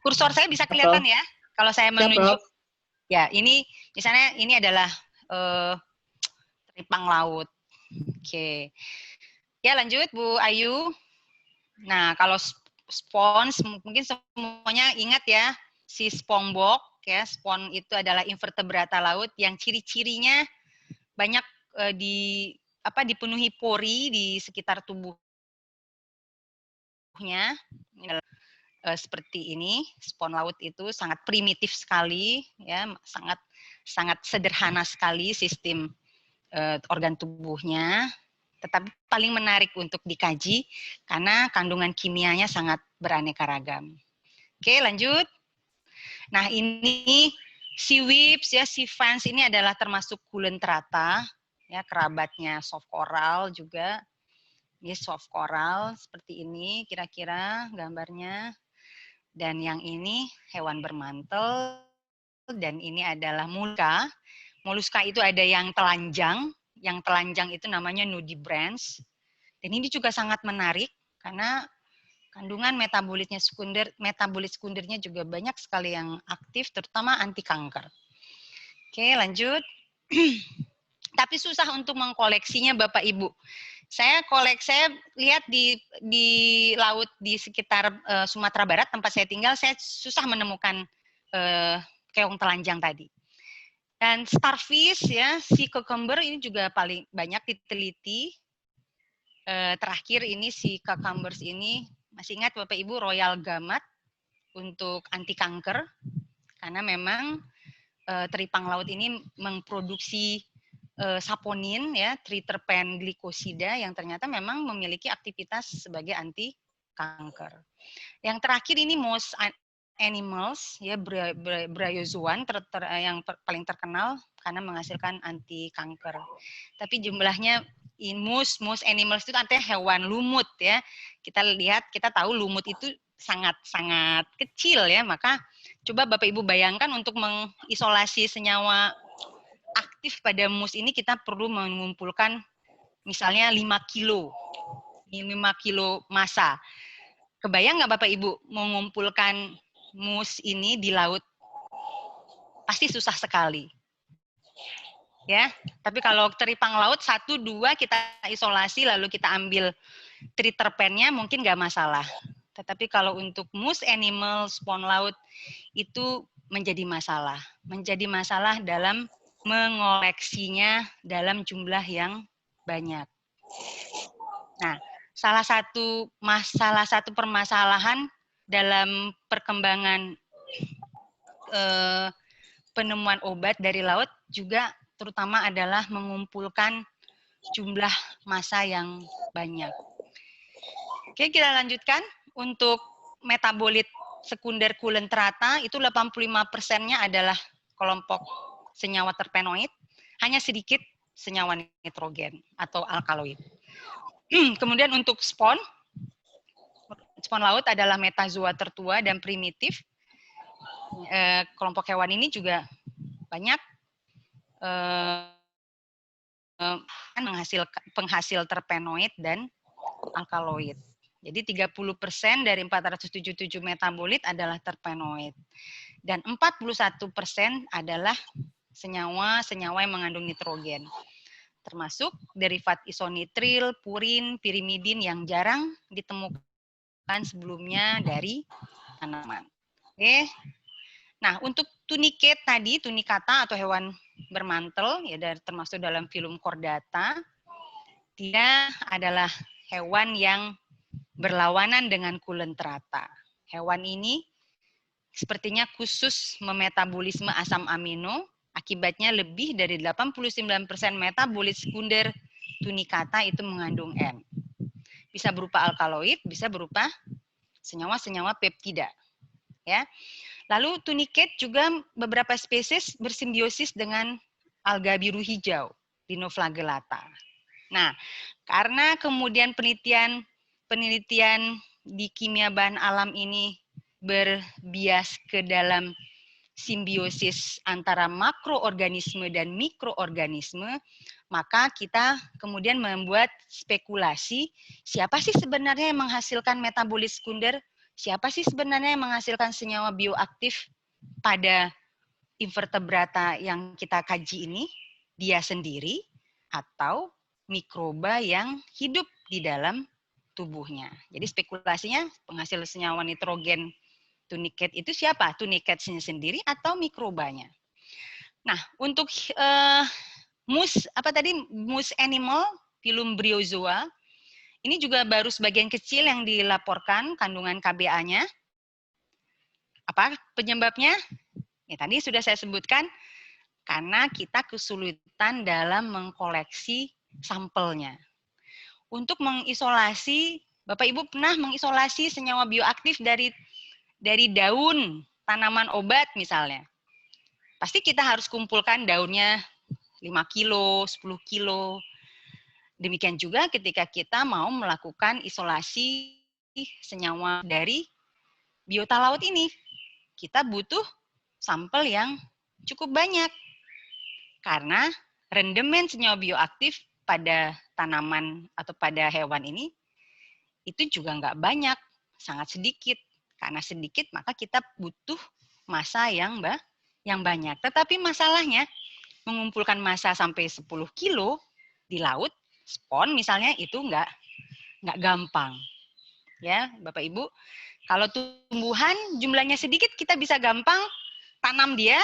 Speaker 2: Kursor saya bisa kelihatan ya? Kalau saya menunjuk. Ya, ini misalnya ini adalah teripang laut. Oke. Ya, lanjut Bu Ayu. Nah, kalau spons mungkin semuanya ingat ya, si SpongeBob ya, spon itu adalah invertebrata laut yang ciri-cirinya banyak dipenuhi pori di sekitar tubuhnya. Seperti ini, spon laut itu sangat primitif sekali ya, sangat sederhana sekali sistem organ tubuhnya. Tetapi paling menarik untuk dikaji karena kandungan kimianya sangat beraneka ragam. Oke, lanjut. Nah, ini sea weeps ya, sea fans ini adalah termasuk Coelenterata ya, kerabatnya soft coral juga. Ini soft coral seperti ini kira-kira gambarnya. Dan yang ini hewan bermantel dan ini adalah moluska. Moluska itu ada yang telanjang itu namanya nudibranch. Dan ini juga sangat menarik karena kandungan metabolit sekundernya juga banyak sekali yang aktif, terutama anti kanker. Oke, lanjut. Tapi susah untuk mengkoleksinya Bapak Ibu. Saya lihat di laut di sekitar Sumatera Barat tempat saya tinggal, saya susah menemukan keong telanjang tadi. Dan starfish ya, sea cucumber ini juga paling banyak diteliti. Terakhir ini si cucumbers ini, masih ingat Bapak Ibu Royal Gamut untuk anti kanker, karena memang teripang laut ini memproduksi saponin ya, triterpen glikosida yang ternyata memang memiliki aktivitas sebagai anti kanker. Yang terakhir ini most animals ya, bryozoan yang paling terkenal karena menghasilkan anti kanker. Tapi jumlahnya most animals itu artinya hewan lumut ya. Kita tahu lumut itu sangat kecil ya, maka coba Bapak Ibu bayangkan untuk mengisolasi senyawa aktif pada mus ini kita perlu mengumpulkan misalnya 5 kilo massa. Kebayang nggak Bapak Ibu mengumpulkan mus ini di laut? Pasti susah sekali. Ya, tapi kalau teripang laut 1-2 kita isolasi lalu kita ambil triterpennya mungkin nggak masalah. Tetapi kalau untuk mus animal spon laut itu menjadi masalah dalam mengoleksinya dalam jumlah yang banyak. Nah, salah satu permasalahan dalam perkembangan penemuan obat dari laut juga terutama adalah mengumpulkan jumlah massa yang banyak. Oke, kita lanjutkan. Untuk metabolit sekunder Coelenterata itu 85%-nya adalah kelompok senyawa terpenoid, hanya sedikit senyawa nitrogen atau alkaloid. Kemudian untuk spon laut adalah metazoa tertua dan primitif. Kelompok hewan ini juga banyak penghasil terpenoid dan alkaloid. Jadi 30% dari 477 metabolit adalah terpenoid. Dan 41% adalah senyawa yang mengandung nitrogen. Termasuk derivat isonitril, purin, pirimidin yang jarang ditemukan sebelumnya dari tanaman. Oke. Nah, untuk tunicate tadi, tunicata atau hewan bermantel, ya termasuk dalam filum Chordata, dia adalah hewan yang berlawanan dengan Coelenterata. Hewan ini sepertinya khusus memetabolisme asam amino, akibatnya lebih dari 89% metabolit sekunder tunicata itu mengandung N. Bisa berupa alkaloid, bisa berupa senyawa-senyawa peptida. Ya. Lalu tunicate juga beberapa spesies bersimbiosis dengan alga biru hijau, Dinoflagellata. Nah, karena kemudian penelitian di kimia bahan alam ini berbias ke dalam simbiosis antara makroorganisme dan mikroorganisme, maka kita kemudian membuat spekulasi siapa sih sebenarnya yang menghasilkan metabolit sekunder, siapa sih sebenarnya yang menghasilkan senyawa bioaktif pada invertebrata yang kita kaji ini, dia sendiri atau mikroba yang hidup di dalam tubuhnya. Jadi spekulasinya penghasil senyawa nitrogen tunicate itu siapa? Tunicate-nya sendiri atau mikrobanya? Nah, untuk mus animal, filum Bryozoa, ini juga baru sebagian kecil yang dilaporkan kandungan KBA-nya. Apa penyebabnya? Ya, tadi sudah saya sebutkan, karena kita kesulitan dalam mengkoleksi sampelnya. Untuk mengisolasi, Bapak Ibu pernah mengisolasi senyawa bioaktif dari daun tanaman obat misalnya. Pasti kita harus kumpulkan daunnya 5 kilo, 10 kilo. Demikian juga ketika kita mau melakukan isolasi senyawa dari biota laut ini. Kita butuh sampel yang cukup banyak. Karena rendemen senyawa bioaktif pada tanaman atau pada hewan ini itu juga nggak banyak, sangat sedikit. Karena sedikit maka kita butuh massa yang banyak. Tetapi masalahnya mengumpulkan massa sampai 10 kilo di laut, spon misalnya itu nggak gampang. Ya, Bapak Ibu, kalau tumbuhan jumlahnya sedikit kita bisa gampang tanam dia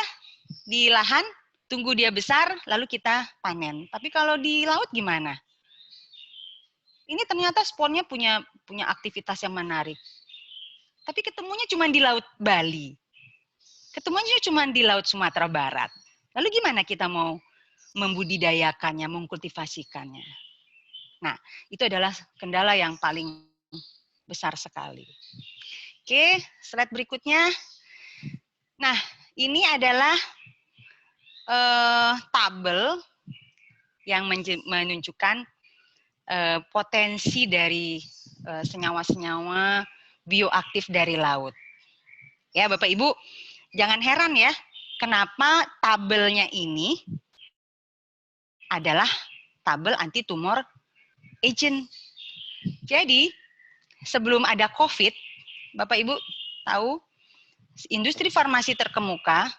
Speaker 2: di lahan, tunggu dia besar, lalu kita panen. Tapi kalau di laut gimana? Ini ternyata sponnya punya aktivitas yang menarik. Tapi ketemunya cuma di Laut Bali. Ketemunya cuma di Laut Sumatera Barat. Lalu gimana kita mau membudidayakannya, mengkultivasikannya? Nah, itu adalah kendala yang paling besar sekali. Oke, slide berikutnya. Nah, ini adalah tabel yang menunjukkan potensi dari senyawa-senyawa bioaktif dari laut. Ya, Bapak Ibu, jangan heran ya, kenapa tabelnya ini adalah tabel anti-tumor agent. Jadi, sebelum ada COVID, Bapak Ibu tahu, industri farmasi terkemuka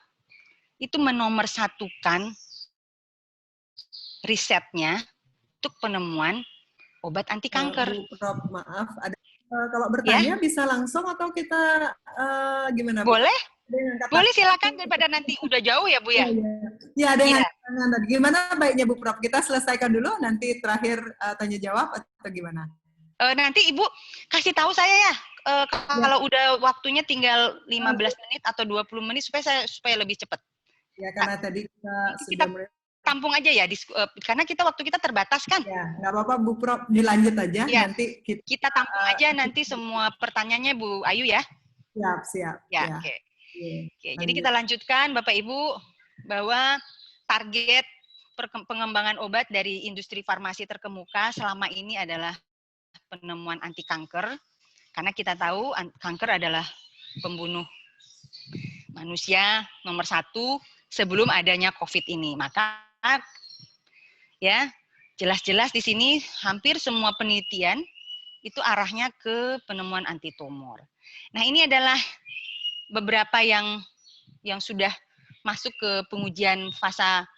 Speaker 2: itu menomorsatukan risetnya untuk penemuan obat anti kanker.
Speaker 1: Bu Prof, maaf, ada kalau bertanya ya? Bisa langsung atau kita gimana? Bu?
Speaker 2: Boleh, boleh silakan daripada nanti udah jauh ya Bu ya.
Speaker 1: Ya ada yang tanya tadi. Gimana baiknya Bu Prof? Kita selesaikan dulu, nanti terakhir tanya jawab atau gimana?
Speaker 2: Nanti Ibu kasih tahu saya ya. Kalau udah waktunya tinggal 15 menit atau 20 menit supaya lebih cepat.
Speaker 1: Ya karena tadi
Speaker 2: kita tampung aja ya, karena waktu kita terbatas kan.
Speaker 1: Ya, nggak apa-apa Bu Prof, dilanjut aja.
Speaker 2: Ya,
Speaker 1: nanti
Speaker 2: kita tampung aja nanti semua pertanyaannya Bu Ayu ya.
Speaker 1: Siap.
Speaker 2: Ya, ya. Oke, jadi kita lanjutkan Bapak Ibu bahwa target pengembangan obat dari industri farmasi terkemuka selama ini adalah penemuan anti kanker. Karena kita tahu kanker adalah pembunuh manusia nomor 1 sebelum adanya COVID ini. Maka ya jelas-jelas di sini hampir semua penelitian itu arahnya ke penemuan anti tumor. Nah, ini adalah beberapa yang sudah masuk ke pengujian fase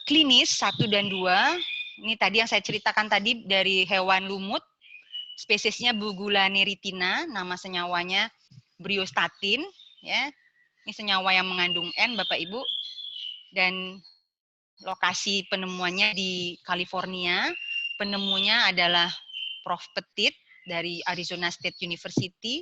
Speaker 2: klinis 1 dan 2. Ini tadi yang saya ceritakan tadi dari hewan lumut, spesiesnya Bugula neritina, nama senyawanya bryostatin, ya. Ini senyawa yang mengandung N, Bapak Ibu. Dan lokasi penemuannya di California. Penemunya adalah Prof. Petit dari Arizona State University.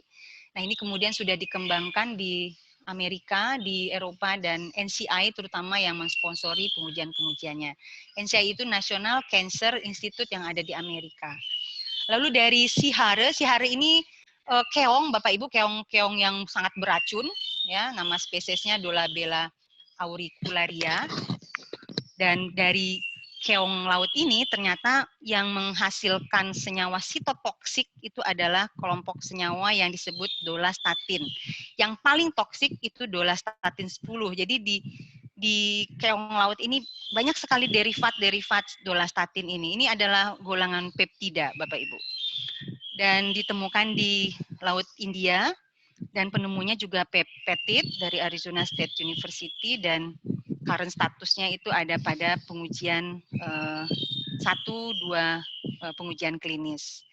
Speaker 2: Nah, ini kemudian sudah dikembangkan di Amerika, di Eropa, dan NCI terutama yang mensponsori pengujian-pengujiannya. NCI itu National Cancer Institute yang ada di Amerika. Lalu dari sihare ini keong, Bapak Ibu, keong yang sangat beracun, ya, nama spesiesnya Dolabella auricularia. Dan dari keong laut ini ternyata yang menghasilkan senyawa sitotoksik itu adalah kelompok senyawa yang disebut dolastatin. Yang paling toksik itu dolastatin 10. Jadi di keong laut ini banyak sekali derivat-derivat dolastatin ini. Ini adalah golongan peptida, Bapak Ibu. Dan ditemukan di Laut India, dan penemunya juga Petit dari Arizona State University, dan current statusnya itu ada pada pengujian 1-2 pengujian klinis.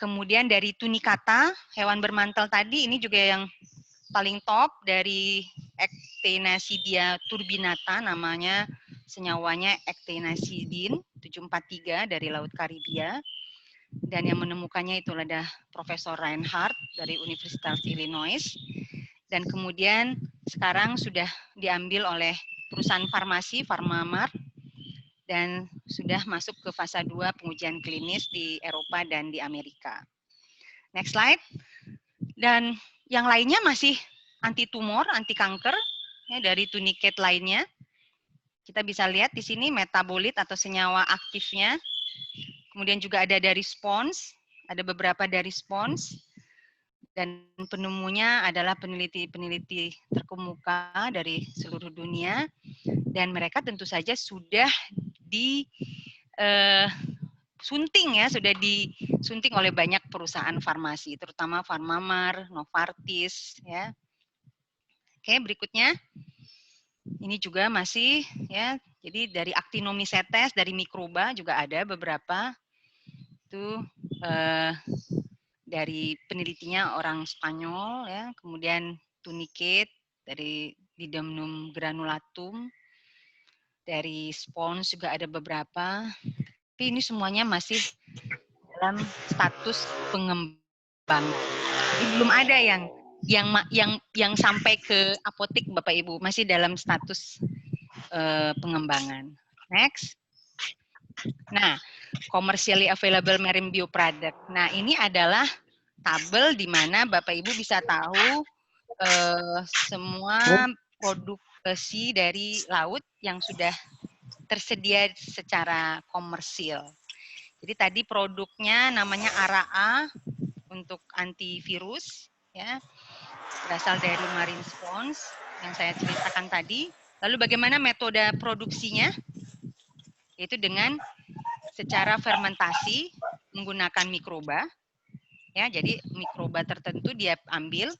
Speaker 2: Kemudian dari tunicata, hewan bermantel tadi, ini juga yang paling top dari Actinidium turbinata, namanya senyawanya actinisidin 743 dari Laut Karibia. Dan yang menemukannya itu adalah Profesor Reinhardt dari Universitas Illinois. Dan kemudian sekarang sudah diambil oleh perusahaan farmasi, Pharmamar, dan sudah masuk ke fase 2 pengujian klinis di Eropa dan di Amerika. Next slide. Dan yang lainnya masih anti tumor, anti kanker, ya, dari tunicate lainnya. Kita bisa lihat di sini metabolit atau senyawa aktifnya. Kemudian juga ada dari spons, ada beberapa dari spons. Dan penemunya adalah peneliti-peneliti terkemuka dari seluruh dunia, dan mereka tentu saja sudah disunting oleh banyak perusahaan farmasi, terutama Pharmamar, Novartis, ya. Oke, berikutnya ini juga masih, ya. Jadi dari Actinomycetes, dari mikroba juga ada beberapa itu. Dari penelitinya orang Spanyol, ya, kemudian tunicate dari Didymnum granulatum, dari spons juga ada beberapa, tapi ini semuanya masih dalam status pengembang. Jadi belum ada yang sampai ke apotik, Bapak Ibu, masih dalam status pengembangan. Next. Nah, commercially available marine bioproduct. Nah, ini adalah tabel di mana Bapak Ibu bisa tahu semua produk besi dari laut yang sudah tersedia secara komersil. Jadi tadi produknya namanya ARA untuk antivirus, ya, berasal dari marine spons yang saya ceritakan tadi. Lalu bagaimana metode produksinya? Yaitu dengan secara fermentasi menggunakan mikroba. Ya, jadi mikroba tertentu dia ambil,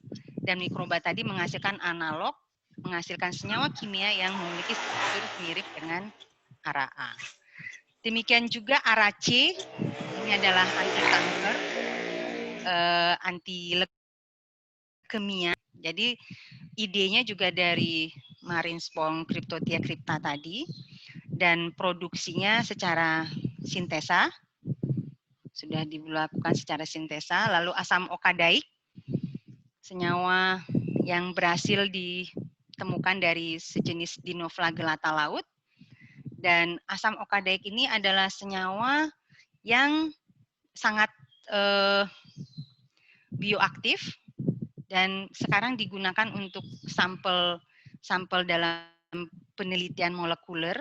Speaker 2: dan mikroba tadi menghasilkan analog, menghasilkan senyawa kimia yang memiliki struktur mirip dengan ARA. Demikian juga ARA-C, ini adalah anti kanker, anti leukemia. Jadi idenya juga dari marine spong Cryptotia crypta tadi, dan produksinya secara sintesa, sudah dilakukan secara sintesa. Lalu asam okadaik, senyawa yang berhasil ditemukan dari sejenis dinoflagellata laut. Dan asam okadaik ini adalah senyawa yang sangat bioaktif dan sekarang digunakan untuk sampel dalam penelitian molekuler,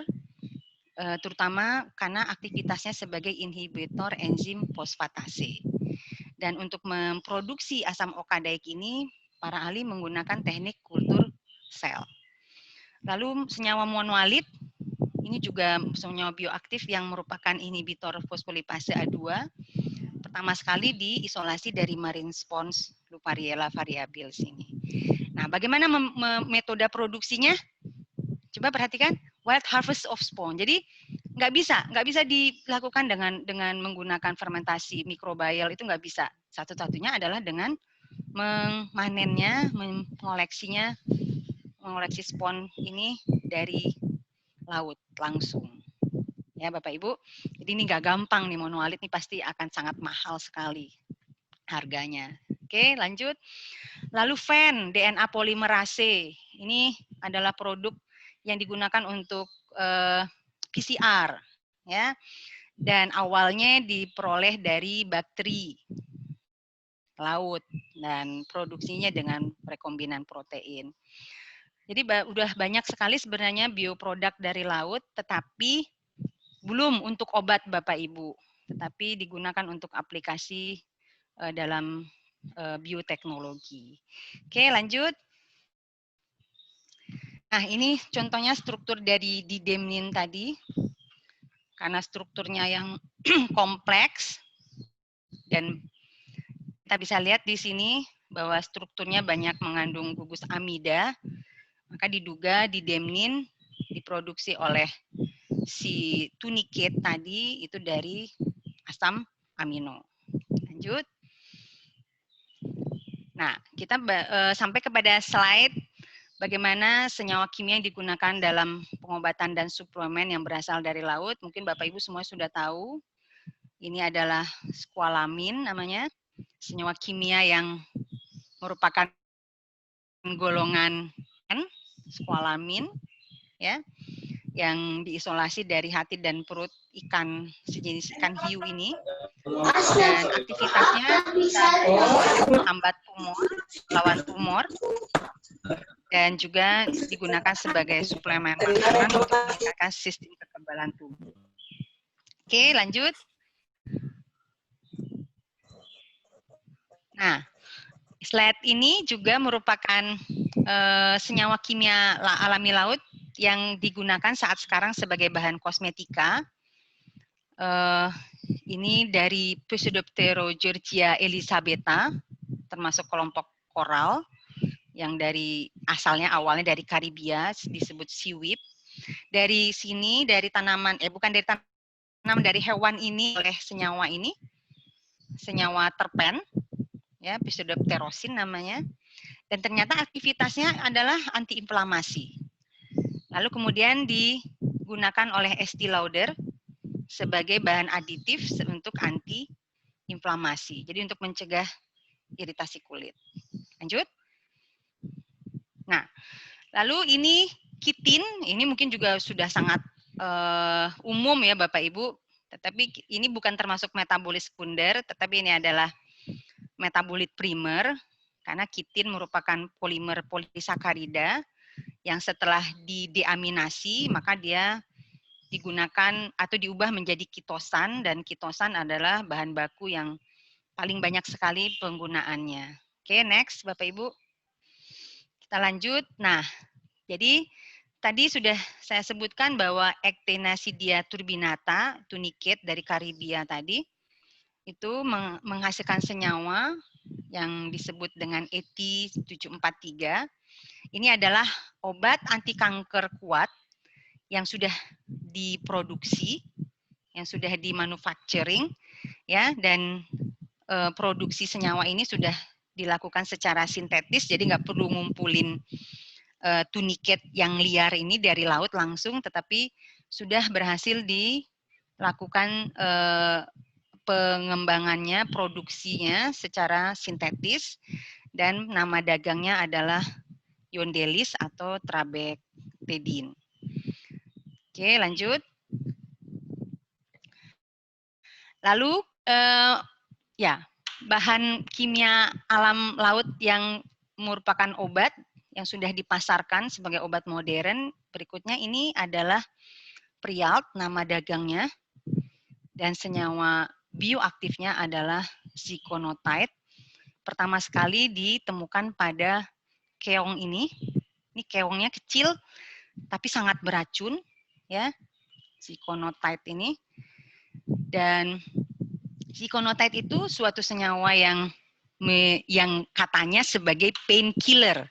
Speaker 2: terutama karena aktivitasnya sebagai inhibitor enzim fosfatase. Dan untuk memproduksi asam okadaik ini, para ahli menggunakan teknik kultur sel. Lalu senyawa monoalit, ini juga senyawa bioaktif yang merupakan inhibitor fosfolipase A2. Pertama sekali diisolasi dari marine spons Lupariella variabilis ini. Nah, bagaimana metode produksinya? Coba perhatikan, wild harvest of spawn. Jadi nggak bisa dilakukan dengan menggunakan fermentasi mikrobial, itu nggak bisa. Satu-satunya adalah dengan memanennya, mengoleksi spawn ini dari laut langsung. Ya Bapak Ibu, jadi ini nggak gampang nih monoalit, nih pasti akan sangat mahal sekali. harganya. Oke, lanjut. Lalu FAN, DNA polimerase. Ini adalah produk yang digunakan untuk PCR, ya. Dan awalnya diperoleh dari bakteri laut dan produksinya dengan rekombinan protein. Jadi udah banyak sekali sebenarnya bioproduk dari laut, tetapi belum untuk obat Bapak Ibu, tetapi digunakan untuk aplikasi dalam bioteknologi. Oke, lanjut. Nah, ini contohnya struktur dari didemnin tadi. Karena strukturnya yang kompleks dan kita bisa lihat di sini bahwa strukturnya banyak mengandung gugus amida, maka diduga didemnin diproduksi oleh si tunicate tadi itu dari asam amino. Lanjut. Nah, kita sampai kepada slide bagaimana senyawa kimia yang digunakan dalam pengobatan dan suplemen yang berasal dari laut. Mungkin Bapak Ibu semua sudah tahu. Ini adalah squalamin namanya, senyawa kimia yang merupakan golongan N, squalamin, ya, yang diisolasi dari hati dan perut ikan sejenis ikan hiu ini. Dan aktivitasnya bisa menghambat tumor, lawan tumor, dan juga digunakan sebagai suplemen makanan untuk meningkatkan sistem kekebalan tubuh. Oke, lanjut. Nah, slide ini juga merupakan senyawa kimia alami laut yang digunakan saat sekarang sebagai bahan kosmetika. Ini dari Pseudoptera georgia elizabetha, termasuk kelompok koral yang dari asalnya awalnya dari Karibia, disebut seaweed. Dari sini, dari tanaman, bukan dari tanaman, dari hewan ini oleh senyawa ini, senyawa terpen, ya, Pseudopterosin namanya, dan ternyata aktivitasnya adalah antiinflamasi. Lalu kemudian digunakan oleh Estée Lauder sebagai bahan aditif untuk antiinflamasi. Jadi untuk mencegah iritasi kulit. Lanjut. Nah, lalu ini kitin, ini mungkin juga sudah sangat umum ya Bapak Ibu, tetapi ini bukan termasuk metabolit sekunder, tetapi ini adalah metabolit primer, karena kitin merupakan polimer polisakarida yang setelah dideaminasi maka dia digunakan atau diubah menjadi kitosan, dan kitosan adalah bahan baku yang paling banyak sekali penggunaannya. Oke, next Bapak Ibu. Kita lanjut. Nah, jadi tadi sudah saya sebutkan bahwa Actinidea turbinata, tunicate dari Karibia tadi, itu menghasilkan senyawa yang disebut dengan ET743. Ini adalah obat anti kanker kuat yang sudah diproduksi, yang sudah dimanufacturing, ya, dan produksi senyawa ini sudah dilakukan secara sintetis, jadi nggak perlu ngumpulin tunicate yang liar ini dari laut langsung, tetapi sudah berhasil dilakukan pengembangannya, produksinya secara sintetis, dan nama dagangnya adalah Yondelis atau Trabectedin. Oke, lanjut. Lalu ya, bahan kimia alam laut yang merupakan obat yang sudah dipasarkan sebagai obat modern berikutnya ini adalah Prialt, nama dagangnya, dan senyawa bioaktifnya adalah ziconotide. Pertama sekali ditemukan pada keong ini. Ini keongnya kecil tapi sangat beracun, ya, ziconotide ini. Dan ziconotide itu suatu senyawa yang katanya sebagai painkiller,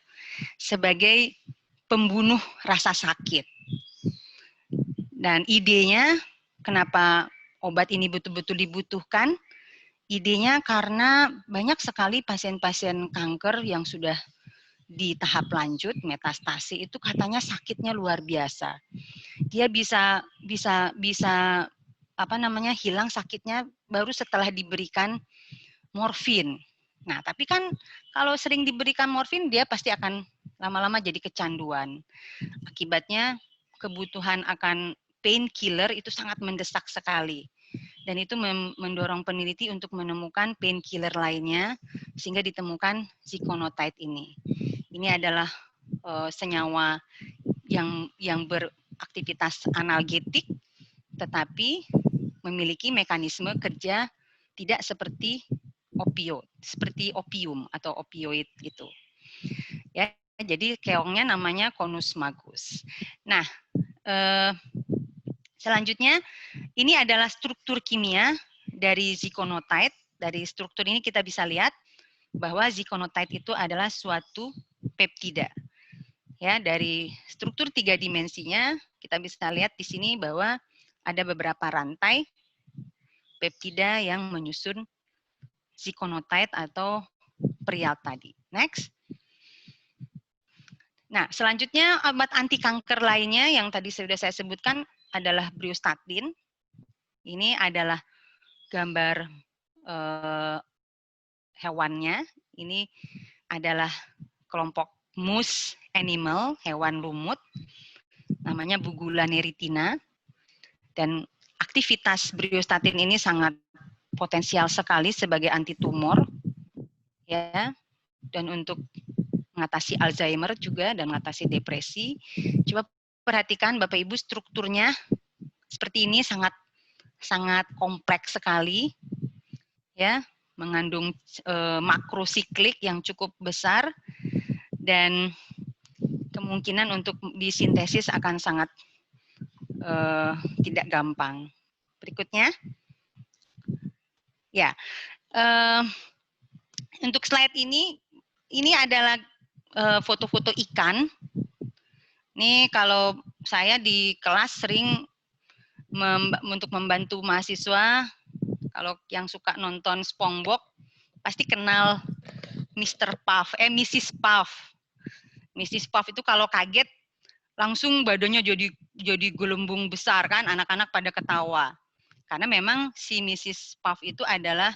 Speaker 2: sebagai pembunuh rasa sakit. Dan idenya kenapa obat ini betul-betul dibutuhkan? Idenya karena banyak sekali pasien-pasien kanker yang sudah di tahap lanjut, metastasi, itu katanya sakitnya luar biasa. Dia bisa hilang sakitnya baru setelah diberikan morfin, Nah, tapi kan kalau sering diberikan morfin, dia pasti akan lama-lama jadi kecanduan. Akibatnya kebutuhan akan painkiller itu sangat mendesak sekali. Dan itu mendorong peneliti untuk menemukan painkiller lainnya, sehingga ditemukan zikonotide ini. Ini adalah senyawa yang beraktivitas analgetik, tetapi memiliki mekanisme kerja tidak seperti seperti opium atau opioid gitu. Ya, jadi keongnya namanya Conus magus. Nah, selanjutnya ini adalah struktur kimia dari zikonotide. Dari struktur ini kita bisa lihat bahwa zikonotide itu adalah suatu peptida. Ya, dari struktur 3 dimensinya kita bisa lihat di sini bahwa ada beberapa rantai peptida yang menyusun zikonotide atau prial tadi. Next. Nah, selanjutnya obat anti kanker lainnya yang tadi sudah saya sebutkan adalah briostatin. Ini adalah gambar hewannya. Ini adalah kelompok mouse animal, hewan lumut, namanya Bugula neritina. Dan aktivitas briostatin ini sangat potensial sekali sebagai anti tumor, ya, dan untuk mengatasi Alzheimer juga dan mengatasi depresi. Coba perhatikan Bapak Ibu, strukturnya seperti ini sangat kompleks sekali, ya, mengandung makrosiklik yang cukup besar dan kemungkinan untuk disintesis akan sangat tidak gampang. Berikutnya, ya, untuk slide ini adalah foto-foto ikan. Ini kalau saya di kelas sering untuk membantu mahasiswa, kalau yang suka nonton SpongeBob pasti kenal Mr. Puff, Mrs. Puff. Mrs. Puff itu kalau kaget langsung badannya jadi gelembung besar kan, anak-anak pada ketawa. Karena memang si Mrs. Puff itu adalah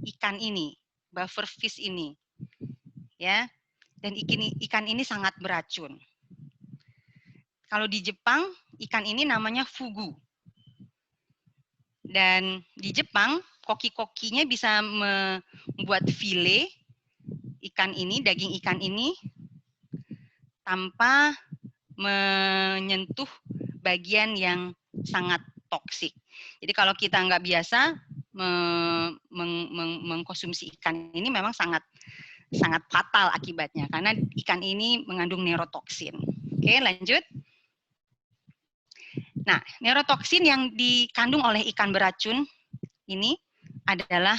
Speaker 2: ikan ini, bufferfish ini. Ya. Dan ikan ini sangat beracun. Kalau di Jepang, ikan ini namanya fugu. Dan di Jepang, koki-kokinya bisa membuat file ikan ini, daging ikan ini, tanpa menyentuh bagian yang sangat toksik. Jadi kalau kita nggak biasa mengkonsumsi ikan ini memang sangat fatal akibatnya, karena ikan ini mengandung neurotoksin. Oke, lanjut. Nah, neurotoksin yang dikandung oleh ikan beracun ini adalah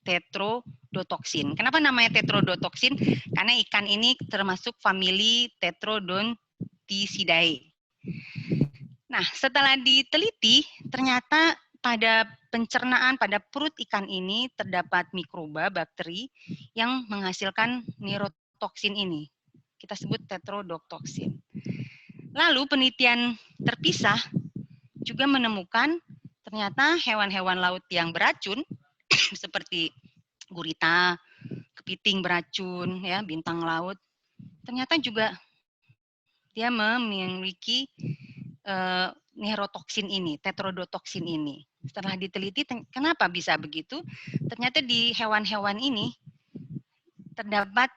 Speaker 2: tetrodotoksin. Kenapa namanya tetrodotoksin? Karena ikan ini termasuk famili Tetrodonticidae. Nah, setelah diteliti, ternyata pada pencernaan pada perut ikan ini terdapat mikroba, bakteri yang menghasilkan neurotoksin ini. Kita sebut tetrodotoksin. Lalu penelitian terpisah juga menemukan ternyata hewan-hewan laut yang beracun seperti gurita, kepiting beracun, ya, bintang laut, ternyata juga dia memiliki neurotoksin ini, tetrodotoksin ini. Setelah diteliti, kenapa bisa begitu? Ternyata di hewan-hewan ini terdapat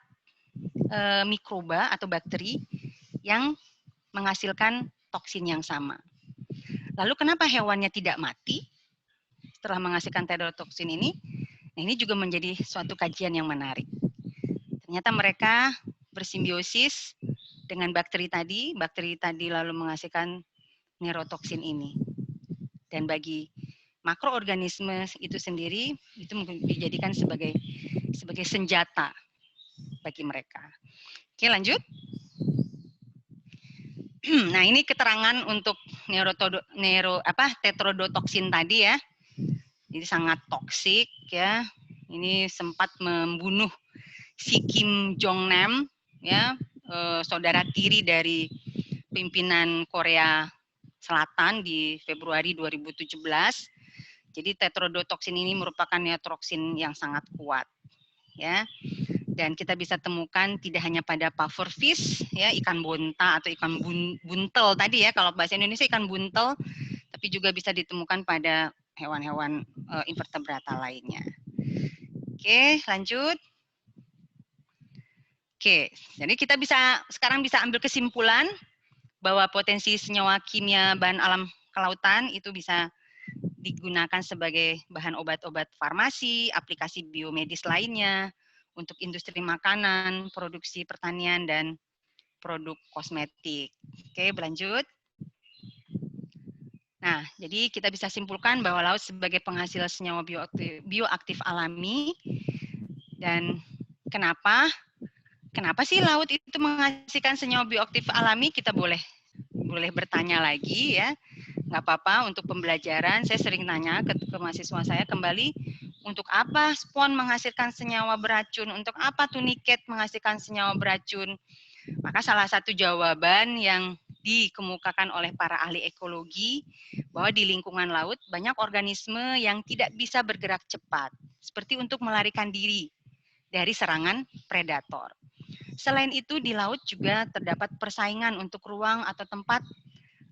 Speaker 2: mikroba atau bakteri yang menghasilkan toksin yang sama. Lalu kenapa hewannya tidak mati setelah menghasilkan tetrodotoksin ini? Nah, ini juga menjadi suatu kajian yang menarik. Ternyata mereka bersimbiosis dengan bakteri tadi lalu menghasilkan neurotoksin ini. Dan bagi makroorganisme itu sendiri, itu dijadikan sebagai senjata bagi mereka. Oke, lanjut. Nah, ini keterangan untuk tetrodotoksin tadi ya. Jadi sangat toksik ya. Ini sempat membunuh si Kim Jong Nam ya, saudara tiri dari pimpinan Korea Selatan di Februari 2017. Jadi tetrodotoksin ini merupakan neurotoksin yang sangat kuat. ya. Dan kita bisa temukan tidak hanya pada pufferfish, ya, ikan bonta atau ikan buntel tadi ya, kalau bahasa Indonesia ikan buntel, tapi juga bisa ditemukan pada hewan-hewan invertebrata lainnya. Oke, lanjut. Oke, jadi kita sekarang bisa ambil kesimpulan bahwa potensi senyawa kimia bahan alam kelautan itu bisa digunakan sebagai bahan obat-obat farmasi, aplikasi biomedis lainnya, untuk industri makanan, produksi pertanian, dan produk kosmetik. Oke, berlanjut. Nah, jadi kita bisa simpulkan bahwa laut sebagai penghasil senyawa bioaktif alami. Dan kenapa sih laut itu menghasilkan senyawa bioaktif alami? Kita boleh bertanya lagi ya. Nggak apa-apa, untuk pembelajaran saya sering tanya ke mahasiswa saya kembali, untuk apa spon menghasilkan senyawa beracun, untuk apa tuniket menghasilkan senyawa beracun. Maka salah satu jawaban yang dikemukakan oleh para ahli ekologi bahwa di lingkungan laut banyak organisme yang tidak bisa bergerak cepat, seperti untuk melarikan diri dari serangan predator. Selain itu di laut juga terdapat persaingan untuk ruang atau tempat.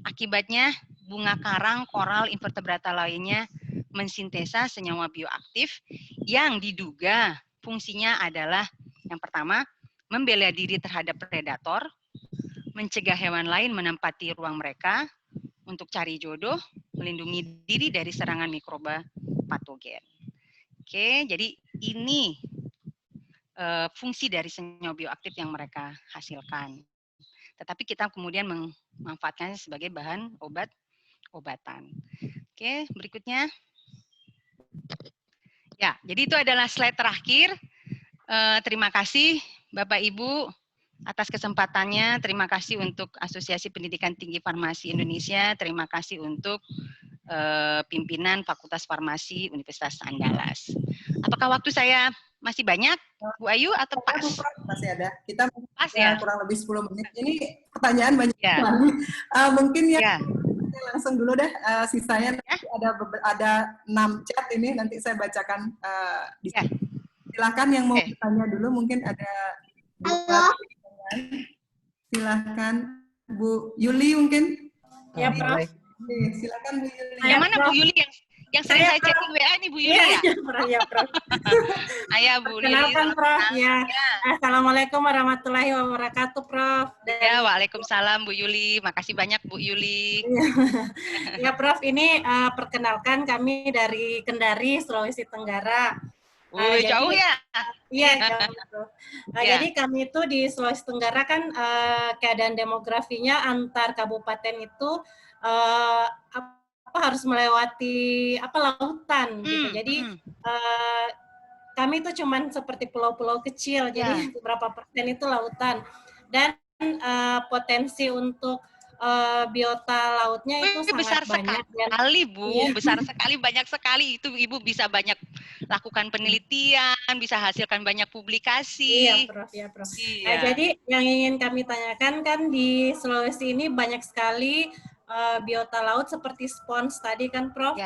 Speaker 2: Akibatnya bunga karang, koral, invertebrata lainnya mensintesa senyawa bioaktif yang diduga fungsinya adalah yang pertama, membela diri terhadap predator, mencegah hewan lain menempati ruang mereka, untuk cari jodoh, melindungi diri dari serangan mikroba patogen. Oke, jadi ini fungsi dari senyawa bioaktif yang mereka hasilkan. Tetapi kita kemudian memanfaatkannya sebagai bahan obatan. Oke, berikutnya. Ya, jadi itu adalah slide terakhir. Terima kasih Bapak Ibu atas kesempatannya. Terima kasih untuk Asosiasi Pendidikan Tinggi Farmasi Indonesia. Terima kasih untuk pimpinan Fakultas Farmasi Universitas Andalas. Apakah waktu saya masih banyak, Bu Ayu, atau pas?
Speaker 1: Masih ada. Kita
Speaker 2: pas, ya?
Speaker 1: Kurang lebih 10 menit. Ini pertanyaan banyak
Speaker 2: ya.
Speaker 1: sekali. Mungkin
Speaker 2: ya.
Speaker 1: Langsung dulu deh, sisanya ada 6 chat ini, nanti saya bacakan. Silakan yang mau bertanya dulu, mungkin ada.
Speaker 3: Halo.
Speaker 1: Silakan Bu Yuli mungkin.
Speaker 4: Ya, Prof.
Speaker 1: Silakan Bu Yuli.
Speaker 2: Yang mana Bu Yuli yang sering saya chatting WA ini Bu Yuli ya?
Speaker 4: Iya, Prof.
Speaker 2: Ayah Bu Yuli.
Speaker 4: Kenalkan Prof. Ya. Assalamualaikum warahmatullahi wabarakatuh, Prof.
Speaker 2: Ya, waalaikumsalam Bu Yuli. Makasih banyak Bu Yuli.
Speaker 4: Ya, Prof. Ini perkenalkan kami dari Kendari, Sulawesi Tenggara.
Speaker 2: Jauh ya?
Speaker 4: Iya, jauh. Jadi kami itu di Sulawesi Tenggara kan keadaan demografinya antar kabupaten itu harus melewati lautan gitu. Jadi kami itu cuman seperti pulau-pulau kecil. Jadi beberapa persen itu lautan. Dan potensi untuk biota lautnya itu sangat
Speaker 2: besar
Speaker 4: banyak
Speaker 2: sekali, Bu. Besar sekali, banyak sekali. Itu Ibu bisa banyak lakukan penelitian, bisa hasilkan banyak publikasi.
Speaker 4: Iya, Prof. Ya, Prof. Nah, jadi yang ingin kami tanyakan kan di Sulawesi ini banyak sekali biota laut seperti spons tadi kan, Prof.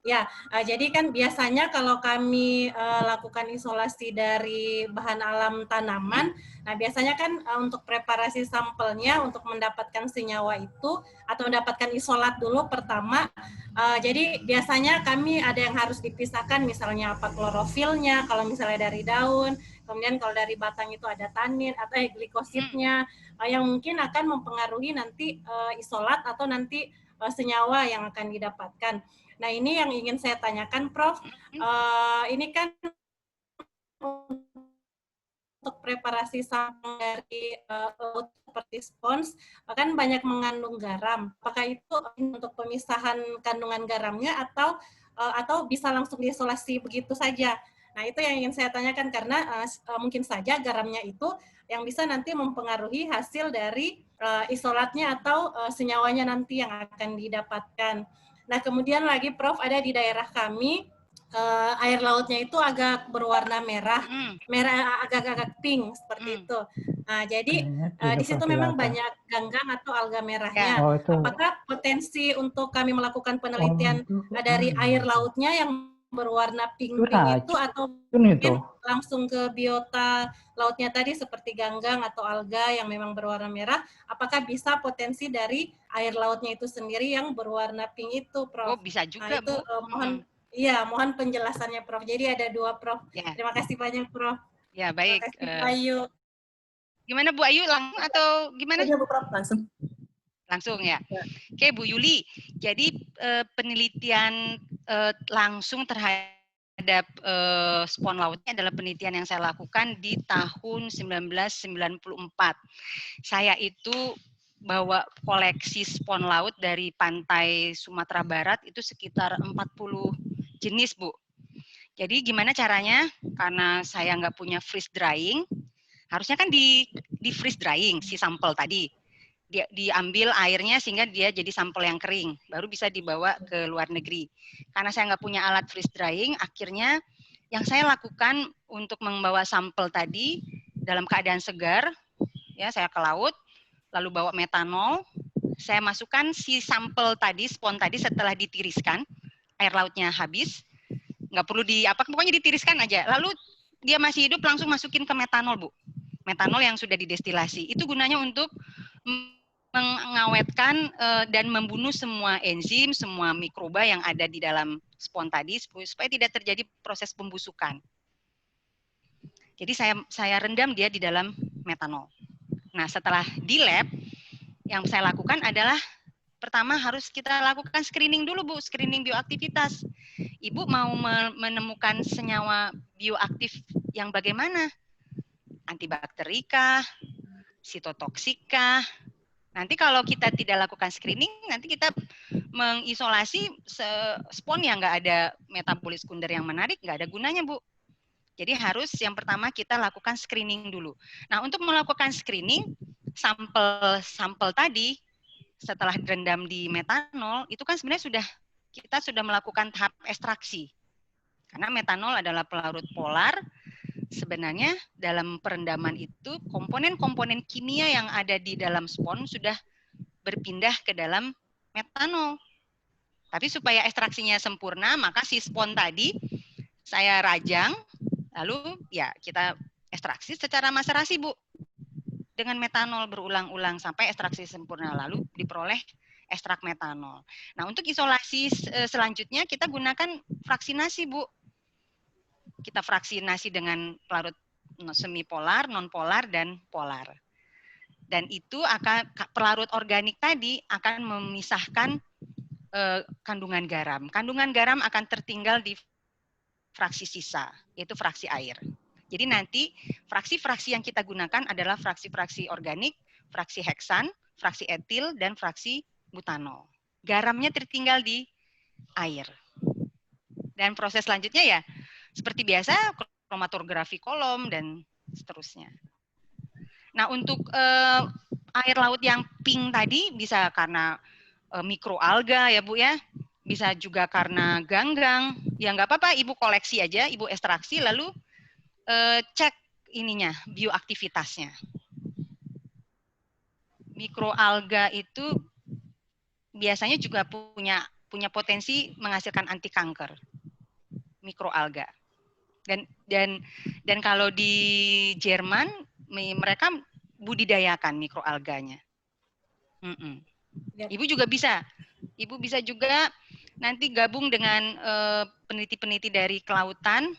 Speaker 4: Ya, jadi kan biasanya kalau kami lakukan isolasi dari bahan alam tanaman, nah biasanya kan untuk preparasi sampelnya untuk mendapatkan senyawa itu atau mendapatkan isolat dulu pertama, jadi biasanya kami ada yang harus dipisahkan, misalnya apa klorofilnya, kalau misalnya dari daun, kemudian kalau dari batang itu ada tanin atau glikositnya, yang mungkin akan mempengaruhi nanti isolat atau nanti senyawa yang akan didapatkan. Nah, ini yang ingin saya tanyakan, Prof. Ini kan untuk preparasi sampel dari laut seperti spons, kan banyak mengandung garam. Apakah itu untuk pemisahan kandungan garamnya atau bisa langsung diisolasi begitu saja? Nah, itu yang ingin saya tanyakan karena mungkin saja garamnya itu yang bisa nanti mempengaruhi hasil dari isolatnya atau senyawanya nanti yang akan didapatkan. Nah, kemudian lagi Prof, ada di daerah kami, air lautnya itu agak berwarna merah, agak-agak pink, seperti itu. Nah, jadi di situ memang banyak ganggang atau alga merahnya. Apakah potensi untuk kami melakukan penelitian dari air lautnya yang berwarna pink-pink itu atau mungkin langsung ke biota lautnya tadi seperti ganggang atau alga yang memang berwarna merah, apakah bisa potensi dari air lautnya itu sendiri yang berwarna pink itu, Prof?
Speaker 2: Oh, bisa juga,
Speaker 4: itu,
Speaker 2: Bu.
Speaker 4: Mohon penjelasannya, Prof. Jadi ada 2, Prof. Ya. Terima kasih banyak, Prof.
Speaker 2: Ya, baik.
Speaker 4: Terima kasih, Bu Ayu.
Speaker 2: Gimana, Bu Ayu? Langsung atau gimana?
Speaker 1: Ya, Bu Prof, langsung.
Speaker 2: Langsung ya. Oke, Bu Yuli. Jadi penelitian langsung terhadap spon lautnya adalah penelitian yang saya lakukan di tahun 1994. Saya itu bawa koleksi spon laut dari pantai Sumatera Barat itu sekitar 40 jenis, Bu. Jadi gimana caranya? Karena saya nggak punya freeze drying, harusnya kan di freeze drying si sampel tadi. Diambil airnya sehingga dia jadi sampel yang kering, baru bisa dibawa ke luar negeri. Karena saya nggak punya alat freeze drying, akhirnya yang saya lakukan untuk membawa sampel tadi dalam keadaan segar, ya saya ke laut, lalu bawa metanol, saya masukkan si sampel tadi, spon tadi setelah ditiriskan, air lautnya habis, nggak perlu pokoknya ditiriskan aja. Lalu dia masih hidup, langsung masukin ke metanol, Bu. Metanol yang sudah didestilasi. Itu gunanya untuk mengawetkan dan membunuh semua enzim, semua mikroba yang ada di dalam spon tadi supaya tidak terjadi proses pembusukan. Jadi saya rendam dia di dalam metanol. Nah, setelah di lab, yang saya lakukan adalah pertama harus kita lakukan screening dulu, Bu, screening bioaktivitas. Ibu mau menemukan senyawa bioaktif yang bagaimana? Antibakterikah? Sitotoksikah? Nanti kalau kita tidak lakukan screening, nanti kita mengisolasi spon yang nggak ada metabolit sekunder yang menarik, nggak ada gunanya, Bu. Jadi harus yang pertama kita lakukan screening dulu. Nah, untuk melakukan screening, sampel tadi setelah direndam di metanol, itu kan sebenarnya kita sudah melakukan tahap ekstraksi. Karena metanol adalah pelarut polar, sebenarnya dalam perendaman itu komponen-komponen kimia yang ada di dalam spon sudah berpindah ke dalam metanol. Tapi supaya ekstraksinya sempurna, maka si spon tadi saya rajang, lalu ya kita ekstraksi secara maserasi, Bu. Dengan metanol berulang-ulang sampai ekstraksi sempurna, lalu diperoleh ekstrak metanol. Nah, untuk isolasi selanjutnya kita gunakan fraksinasi, Bu. Kita fraksinasi dengan pelarut semipolar, nonpolar, dan polar. Dan itu pelarut organik tadi akan memisahkan kandungan garam. Kandungan garam akan tertinggal di fraksi sisa, yaitu fraksi air. Jadi nanti fraksi-fraksi yang kita gunakan adalah fraksi-fraksi organik, fraksi heksan, fraksi etil, dan fraksi butanol. Garamnya tertinggal di air. Dan proses selanjutnya ya seperti biasa, kromatografi kolom, dan seterusnya. Nah, untuk air laut yang pink tadi bisa karena mikroalga ya, Bu ya. Bisa juga karena ganggang. Ya nggak apa-apa, Ibu koleksi aja, Ibu ekstraksi, lalu cek ininya, bioaktivitasnya. Mikroalga itu biasanya juga punya potensi menghasilkan anti kanker. Mikroalga. Dan kalau di Jerman mereka budidayakan mikroalganya. Ibu juga bisa. Ibu bisa juga nanti gabung dengan peneliti-peneliti dari kelautan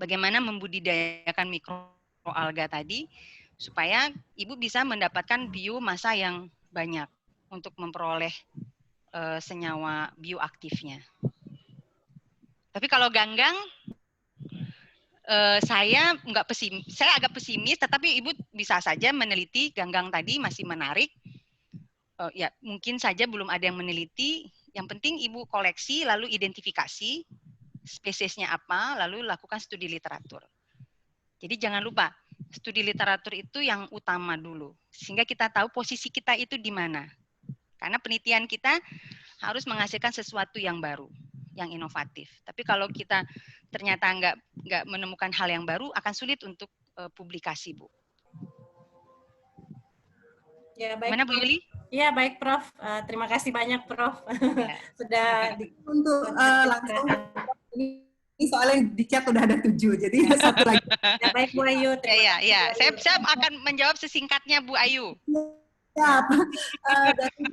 Speaker 2: bagaimana membudidayakan mikroalga tadi supaya Ibu bisa mendapatkan biomasa yang banyak untuk memperoleh senyawa bioaktifnya. Tapi kalau ganggang saya agak pesimis, tetapi Ibu bisa saja meneliti ganggang tadi masih menarik. Ya mungkin saja belum ada yang meneliti. Yang penting Ibu koleksi, lalu identifikasi spesiesnya apa, lalu lakukan studi literatur. Jadi jangan lupa studi literatur itu yang utama dulu, sehingga kita tahu posisi kita itu di mana. Karena penelitian kita harus menghasilkan sesuatu yang baru, yang inovatif. Tapi kalau kita ternyata nggak menemukan hal yang baru, akan sulit untuk publikasi, Bu.
Speaker 4: Ya, baik.
Speaker 2: Mana Bu Yuli?
Speaker 4: Ya, baik, Prof. Terima kasih banyak, Prof.
Speaker 1: Ya.
Speaker 4: Sudah
Speaker 1: untuk langsung Ini soalnya di chat udah ada 7, jadi satu lagi.
Speaker 4: Ya, baik Bu Ayu.
Speaker 2: Ya. Saya akan menjawab sesingkatnya Bu Ayu.
Speaker 1: Ya, dari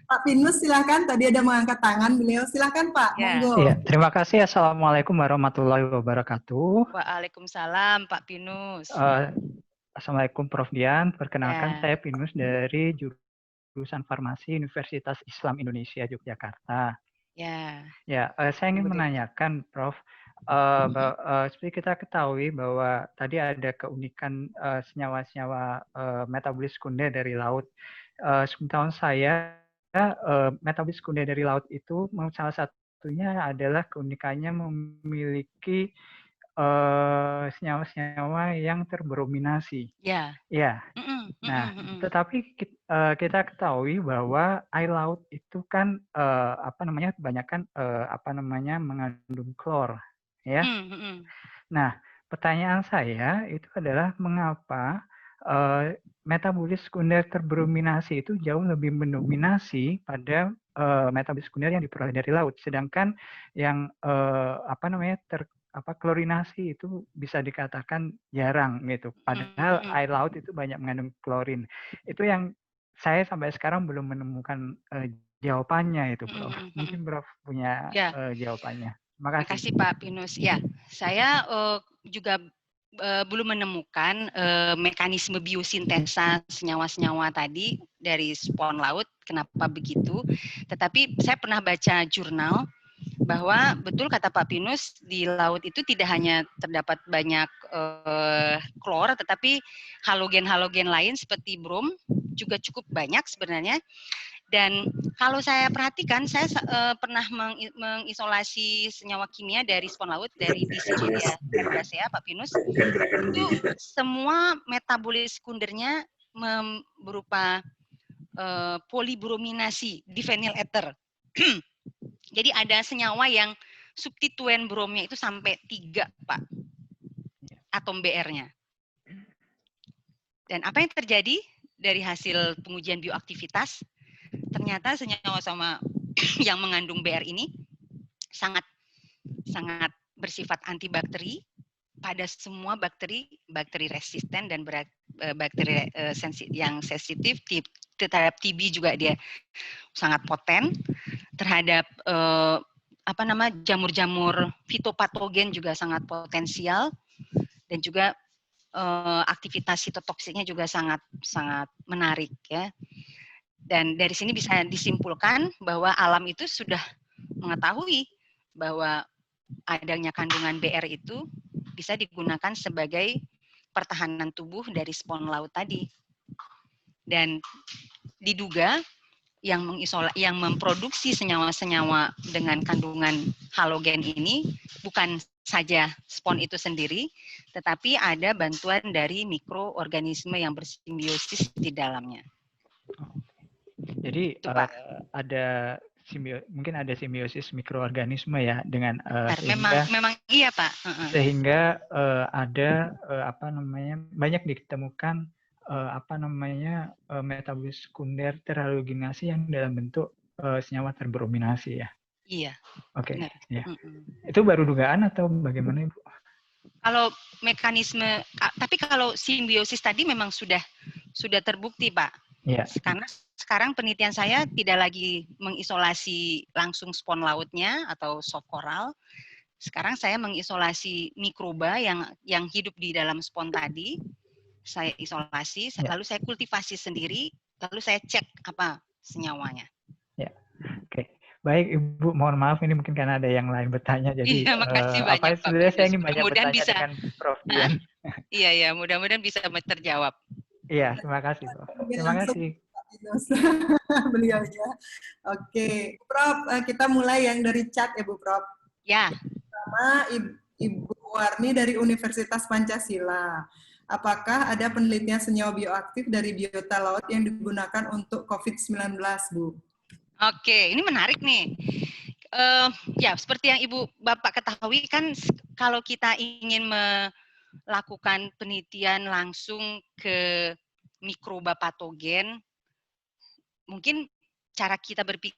Speaker 1: Pak Pinus silakan. Tadi ada mengangkat tangan beliau. Silakan Pak, monggo.
Speaker 5: Iya, terima kasih. Assalamualaikum warahmatullahi wabarakatuh.
Speaker 2: Waalaikumsalam Pak Pinus.
Speaker 5: Assalamualaikum Prof. Dian. Perkenalkan saya Pinus dari jurusan Farmasi Universitas Islam Indonesia Yogyakarta. Ya, saya ingin menanyakan, Prof. Seperti kita ketahui bahwa tadi ada keunikan senyawa-senyawa metabolis sekunder dari laut. Sepengetahuan saya, metabolis sekunder dari laut itu salah satunya adalah keunikannya memiliki senyawa-senyawa yang terbrominasi.
Speaker 2: Ya.
Speaker 5: Nah, tetapi kita ketahui bahwa air laut itu kan kebanyakan mengandung klor, ya. Nah, pertanyaan saya itu adalah mengapa metabolis sekunder terbrominasi itu jauh lebih mendominasi pada metabolis sekunder yang diperoleh dari laut, sedangkan yang klorinasi itu bisa dikatakan jarang gitu. Padahal air laut itu banyak mengandung klorin. Itu yang saya sampai sekarang belum menemukan jawabannya itu, Prof. Mungkin Prof punya jawabannya. Terima kasih.
Speaker 2: Terima kasih Pak Pinus. Ya, saya juga belum menemukan mekanisme biosintesa senyawa-senyawa tadi dari spon laut. Kenapa begitu? Tetapi saya pernah baca jurnal bahwa betul kata Pak Pinus, di laut itu tidak hanya terdapat banyak klor, tetapi halogen-halogen lain seperti brom juga cukup banyak sebenarnya. Dan kalau saya perhatikan, saya pernah mengisolasi senyawa kimia dari spon laut dari Dictyria carbonacea, Pak Pinus. Itu semua metabolis sekundernya berupa polibrominasi, diphenyl ether. Jadi ada senyawa yang substituen bromnya itu sampai 3, Pak, atom BR-nya. Dan apa yang terjadi dari hasil pengujian bioaktivitas, ternyata senyawa sama yang mengandung BR ini sangat bersifat antibakteri pada semua bakteri resisten dan bakteri yang sensitif. Terhadap TB juga dia sangat poten, terhadap jamur-jamur fitopatogen juga sangat potensial, dan juga aktivitas sitotoksiknya juga sangat menarik ya. Dan dari sini bisa disimpulkan bahwa alam itu sudah mengetahui bahwa adanya kandungan BR itu bisa digunakan sebagai pertahanan tubuh dari spon laut tadi. Dan diduga yang memproduksi senyawa-senyawa dengan kandungan halogen ini bukan saja spon itu sendiri, tetapi ada bantuan dari mikroorganisme yang bersimbiosis di dalamnya.
Speaker 5: Jadi ada mungkin ada simbiosis mikroorganisme ya dengan
Speaker 2: memang iya Pak.
Speaker 5: Sehingga ada banyak ditemukan metabolis sekunder terhalogenasi yang dalam bentuk senyawa terbrominasi ya.
Speaker 2: Iya.
Speaker 5: Oke. Ya. Itu baru dugaan atau bagaimana Ibu?
Speaker 2: Kalau mekanisme, tapi kalau simbiosis tadi memang sudah terbukti Pak.
Speaker 5: Iya.
Speaker 2: Karena sekarang penelitian saya tidak lagi mengisolasi langsung spon lautnya atau soft coral. Sekarang saya mengisolasi mikroba yang hidup di dalam spon tadi. Saya isolasi, lalu saya kultivasi sendiri, lalu saya cek apa senyawanya.
Speaker 5: Ya, oke. Baik Ibu, mohon maaf ini mungkin karena ada yang lain bertanya, jadi
Speaker 2: makasih banyak,
Speaker 5: sebenarnya saya ingin banyak
Speaker 2: mudah-mudahan
Speaker 5: bertanya
Speaker 2: bisa,
Speaker 5: dengan Prof. Dian.
Speaker 2: Iya, mudah-mudahan bisa terjawab.
Speaker 5: Iya, terima kasih Prof. Terima kasih.
Speaker 1: Beliaunya. Oke, Prof, kita mulai yang dari chat ya Bu Prof.
Speaker 2: Ya.
Speaker 1: Pertama, Ibu Warni dari Universitas Pancasila. Apakah ada penelitian senyawa bioaktif dari biota laut yang digunakan untuk COVID-19, Bu?
Speaker 2: Oke, ini menarik nih. Ya, seperti yang Bapak ketahui kan, kalau kita ingin melakukan penelitian langsung ke mikroba patogen, mungkin cara kita berpikir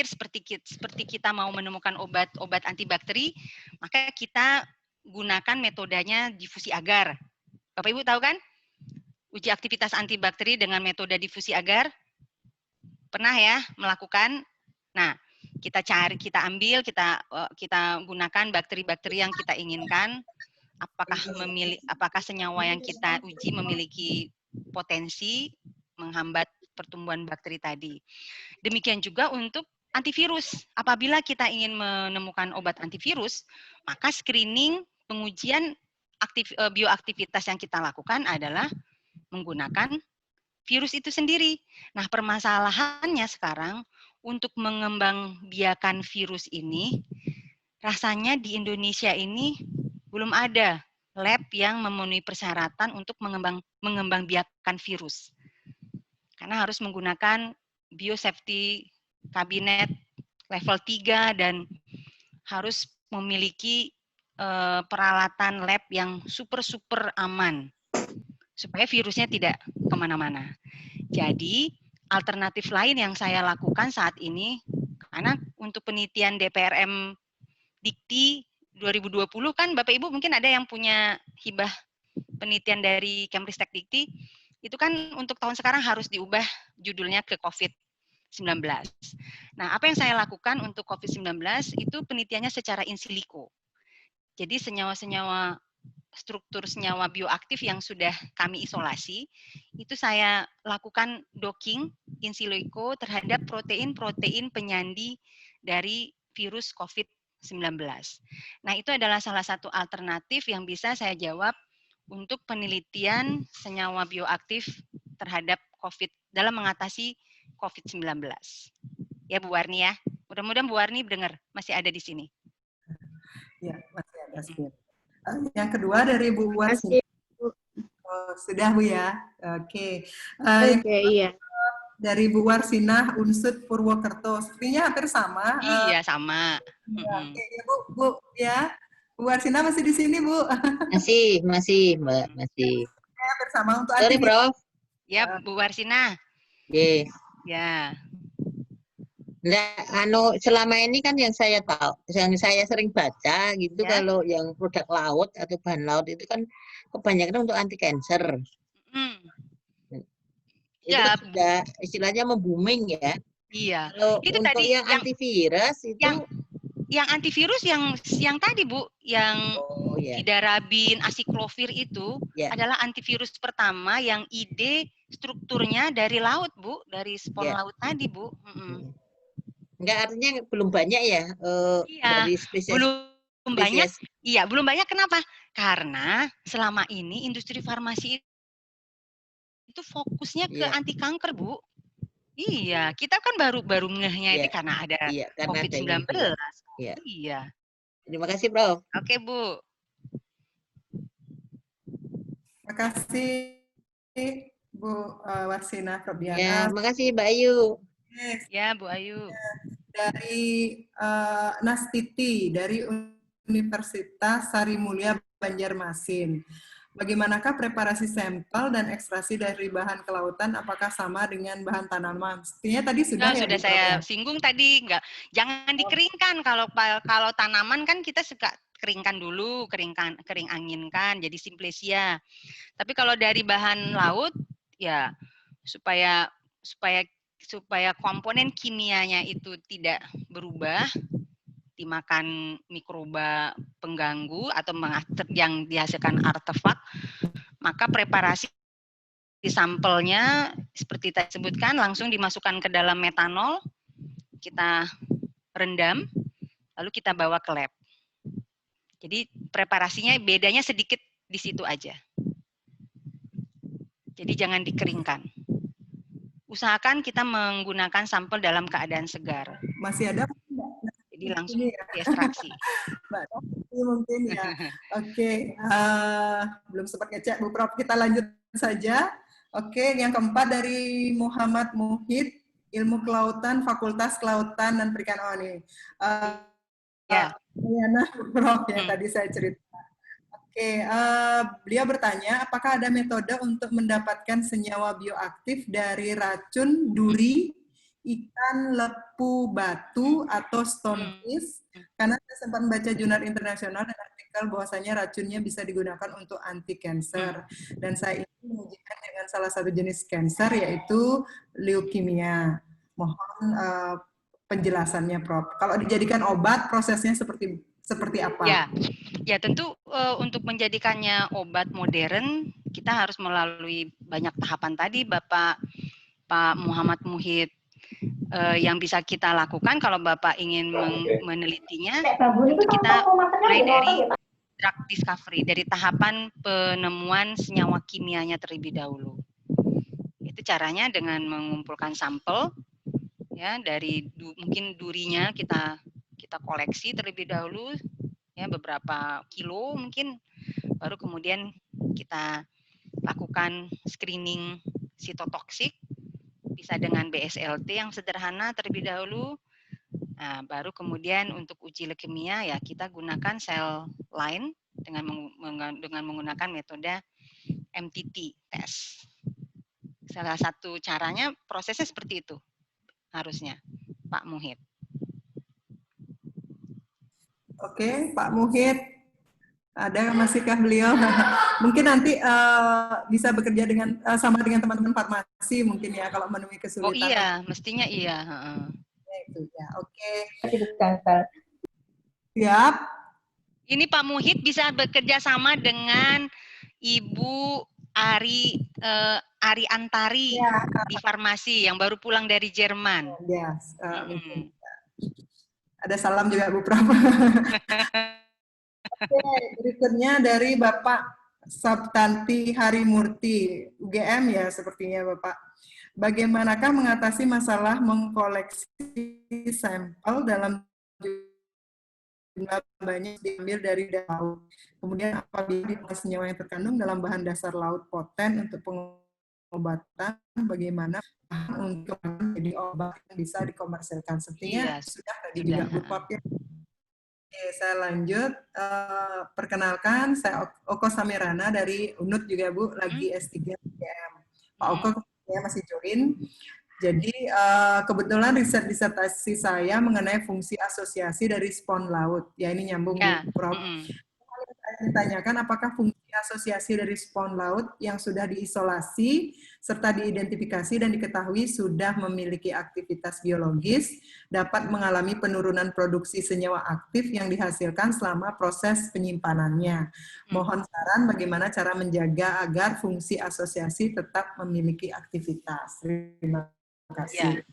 Speaker 2: berpikir seperti kita mau menemukan obat antibakteri, maka kita gunakan metodenya difusi agar. Bapak Ibu tahu kan? Uji aktivitas antibakteri dengan metode difusi agar. Pernah ya melakukan? Nah, kita ambil, kita gunakan bakteri-bakteri yang kita inginkan. Apakah senyawa yang kita uji memiliki potensi menghambat pertumbuhan bakteri tadi. Demikian juga untuk antivirus. Apabila kita ingin menemukan obat antivirus, maka screening pengujian bioaktivitas yang kita lakukan adalah menggunakan virus itu sendiri. Nah, permasalahannya sekarang untuk mengembangbiakan virus ini, rasanya di Indonesia ini belum ada lab yang memenuhi persyaratan untuk mengembangbiakan virus. Karena harus menggunakan biosafety kabinet level 3 dan harus memiliki peralatan lab yang super aman supaya virusnya tidak kemana-mana. Jadi alternatif lain yang saya lakukan saat ini, karena untuk penelitian DPRM Dikti 2020 kan Bapak Ibu mungkin ada yang punya hibah penelitian dari Kemristek Dikti, itu kan untuk tahun sekarang harus diubah judulnya ke COVID-19. Nah, apa yang saya lakukan untuk COVID-19 itu penelitiannya secara in silico. Jadi senyawa-senyawa, struktur senyawa bioaktif yang sudah kami isolasi, itu saya lakukan docking in silico terhadap protein-protein penyandi dari virus COVID-19. Nah, itu adalah salah satu alternatif yang bisa saya jawab untuk penelitian senyawa bioaktif terhadap COVID dalam mengatasi COVID-19. Ya Bu Warni ya. Mudah-mudahan Bu Warni dengar, masih ada di sini.
Speaker 1: Ya, masih ada. Yang kedua dari Bu Warni. Oh, sudah Bu ya. Oke.
Speaker 3: Iya.
Speaker 1: Dari Bu Warsinah Unsud Purwokerto. Sepertinya hampir sama.
Speaker 2: Iya, sama.
Speaker 1: Oke, ya, Bu ya. Bu Warsinah masih di sini, Bu?
Speaker 3: Masih, Mbak, masih.
Speaker 1: Ya, bersama untuk
Speaker 3: Sorry, Prof.
Speaker 2: Ya, Bu Warsinah.
Speaker 3: Oke.
Speaker 2: Ya.
Speaker 3: Nah, selama ini kan yang saya tahu, yang saya sering baca gitu, kalau yang produk laut atau bahan laut itu kan kebanyakan untuk anti cancer. Itu kan sudah istilahnya membuming ya.
Speaker 2: Iya.
Speaker 3: Kalau
Speaker 2: itu
Speaker 3: untuk
Speaker 2: tadi
Speaker 3: yang antivirus itu
Speaker 2: yang antivirus yang tadi Bu, yang Fludarabin, asiklovir itu adalah antivirus pertama yang ide strukturnya dari laut Bu, dari spon laut tadi Bu.
Speaker 3: Enggak, artinya belum banyak ya dari spesies.
Speaker 2: Belum banyak. Iya, belum banyak. Kenapa? Karena selama ini industri farmasi itu fokusnya ke anti kanker Bu. Iya, kita kan baru ngehnya itu karena ada COVID-19. Iya.
Speaker 3: Terima kasih, Prof.
Speaker 2: Oke, Bu.
Speaker 1: Terima kasih, Bu Warsinah Robiana.
Speaker 3: Ya, terima kasih, Mbak Ayu.
Speaker 2: Ya, Bu Ayu.
Speaker 1: Dari Nastiti, dari Universitas Sari Mulia Banjarmasin. Bagaimanakah preparasi sampel dan ekstraksi dari bahan kelautan? Apakah sama dengan bahan tanaman? Sepertinya tadi sudah
Speaker 2: sudah saya singgung tadi, jangan dikeringkan. Kalau tanaman kan kita suka keringkan dulu, kering anginkan, jadi simplesia. Tapi kalau dari bahan laut, ya supaya komponen kimianya itu tidak berubah, dimakan mikroba pengganggu atau yang dihasilkan artefak, maka preparasi sampelnya seperti tadi sebutkan langsung dimasukkan ke dalam metanol, kita rendam, lalu kita bawa ke lab. Jadi preparasinya bedanya sedikit di situ aja. Jadi jangan dikeringkan. Usahakan kita menggunakan sampel dalam keadaan segar.
Speaker 1: Masih ada?
Speaker 2: Jadi langsung diekstraksi.
Speaker 1: Mbak, mungkin ya. Oke, belum sempat ngecek Bu Prof. Kita lanjut saja. Oke, yang keempat dari Muhammad Muhid, Ilmu Kelautan, Fakultas Kelautan dan Perikanan. Oh, ini. Bu Prof yang tadi saya cerita. Oke, beliau bertanya, apakah ada metode untuk mendapatkan senyawa bioaktif dari racun duri ikan lepu batu atau stonefish, karena saya sempat membaca jurnal internasional dan artikel bahwasanya racunnya bisa digunakan untuk anti cancer. Dan saya ini mengujikan dengan salah satu jenis cancer yaitu leukemia. Mohon penjelasannya, Prof. Kalau dijadikan obat, prosesnya seperti apa?
Speaker 2: Ya tentu untuk menjadikannya obat modern kita harus melalui banyak tahapan tadi, Pak Muhammad Muhid. Yang bisa kita lakukan kalau Bapak ingin menelitinya, tentu kita mulai dari drug discovery, dari tahapan penemuan senyawa kimianya terlebih dahulu. Itu caranya dengan mengumpulkan sampel, ya, dari mungkin durinya kita koleksi terlebih dahulu, ya, beberapa kilo mungkin, baru kemudian kita lakukan screening sitotoksik, bisa dengan BSLT yang sederhana terlebih dahulu. Nah, baru kemudian untuk uji leukemia ya kita gunakan sel line dengan menggunakan metode MTT test. Salah satu caranya prosesnya seperti itu harusnya, Pak Muhid.
Speaker 1: Oke, Pak Muhid. Ada masihkah beliau? Mungkin nanti bisa bekerja dengan sama dengan teman-teman farmasi mungkin ya kalau menemui kesulitan.
Speaker 2: Oh iya, mestinya iya.
Speaker 1: Itu ya, oke. Siap.
Speaker 2: Ini Pak Muhid bisa bekerja sama dengan Ibu Ari Antari di farmasi yang baru pulang dari Jerman.
Speaker 1: Yes, ada salam juga Bu Prof. Oke, berikutnya dari Bapak Sabtanti Harimurti, UGM ya sepertinya Bapak. Bagaimanakah mengatasi masalah mengkoleksi sampel dalam jumlah banyak diambil dari laut? Kemudian apabila senyawa yang terkandung dalam bahan dasar laut poten untuk pengobatan, bagaimana untuk menjadi obat yang bisa dikomersilkan? Sepertinya sudah tadi juga Bu Prof ya. Oke, saya lanjut. Perkenalkan, saya Oko Samirana dari UNUD juga Bu, lagi S3 UGM. Pak Oko ya masih join. Jadi kebetulan riset disertasi saya mengenai fungsi asosiasi dari spons laut. Ya ini nyambung Bu Prof. Saya ditanyakan apakah fungsi asosiasi dari spons laut yang sudah diisolasi serta diidentifikasi dan diketahui sudah memiliki aktivitas biologis dapat mengalami penurunan produksi senyawa aktif yang dihasilkan selama proses penyimpanannya. Mohon saran bagaimana cara menjaga agar fungsi asosiasi tetap memiliki aktivitas. Terima kasih.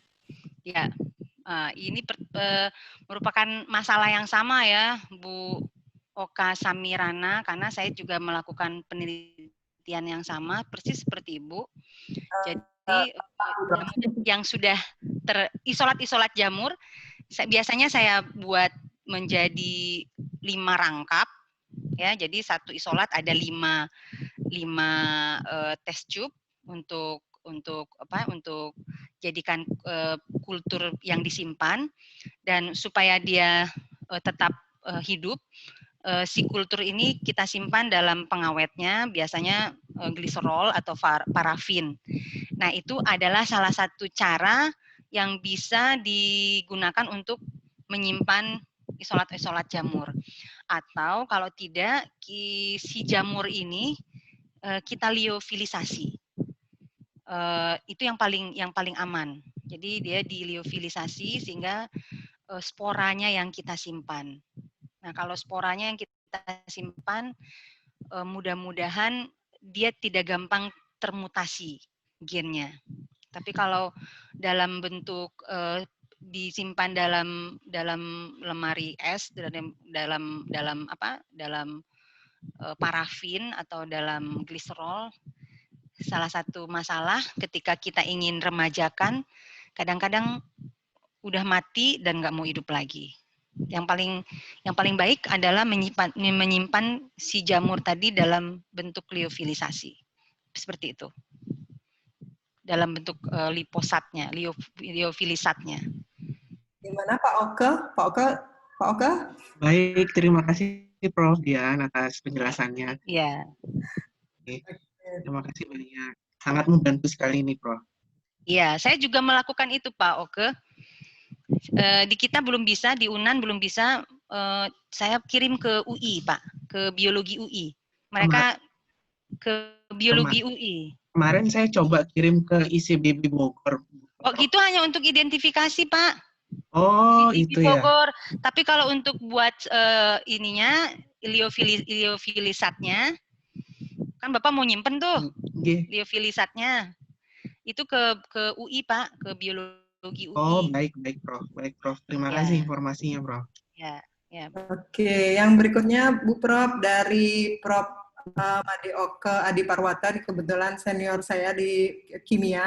Speaker 2: Ya. Ini merupakan masalah yang sama ya, Bu Oka Samirana, karena saya juga melakukan penelitian yang sama, persis seperti Ibu. Jadi yang sudah terisolat jamur, biasanya saya buat menjadi 5 rangkap, ya. Jadi satu isolat ada 5 test tube untuk jadikan kultur yang disimpan, dan supaya dia tetap hidup. Si kultur ini kita simpan dalam pengawetnya, biasanya gliserol atau parafin. Nah, itu adalah salah satu cara yang bisa digunakan untuk menyimpan isolat jamur. Atau kalau tidak, si jamur ini kita liofilisasi. Itu yang paling aman. Jadi dia diliofilisasi sehingga sporanya yang kita simpan. Nah, kalau sporanya yang kita simpan, mudah-mudahan dia tidak gampang termutasi gennya. Tapi kalau dalam bentuk disimpan dalam lemari es, dalam parafin atau dalam gliserol, salah satu masalah ketika kita ingin remajakan, kadang-kadang udah mati dan nggak mau hidup lagi. Yang paling baik adalah menyimpan si jamur tadi dalam bentuk liofilisasi, seperti itu, dalam bentuk liposatnya, liofilisatnya.
Speaker 1: Gimana Pak Oke? Pak Oke?
Speaker 6: Baik, terima kasih Prof. Dian atas penjelasannya.
Speaker 2: Iya.
Speaker 6: Terima kasih banyak. Sangat membantu sekali ini, Prof.
Speaker 2: Iya, saya juga melakukan itu Pak Oke. Di kita belum bisa, di UNAN belum bisa. Saya kirim ke UI Pak, ke biologi UI. Mereka ke biologi UI.
Speaker 6: Kemarin saya coba kirim ke ICBB Bogor.
Speaker 2: Oh gitu, hanya untuk identifikasi Pak.
Speaker 6: Oh itu ya.
Speaker 2: Bogor. Tapi kalau untuk buat ininya iliofilisatnya, kan Bapak mau nyimpen tuh iliofilisatnya. Itu ke UI Pak, ke biologi UI.
Speaker 6: Oh baik Prof, baik Prof. Terima kasih informasinya Prof.
Speaker 2: Ya.
Speaker 1: Oke, yang berikutnya Bu Prof dari Prof Made Oke Adi Parwata, kebetulan senior saya di kimia.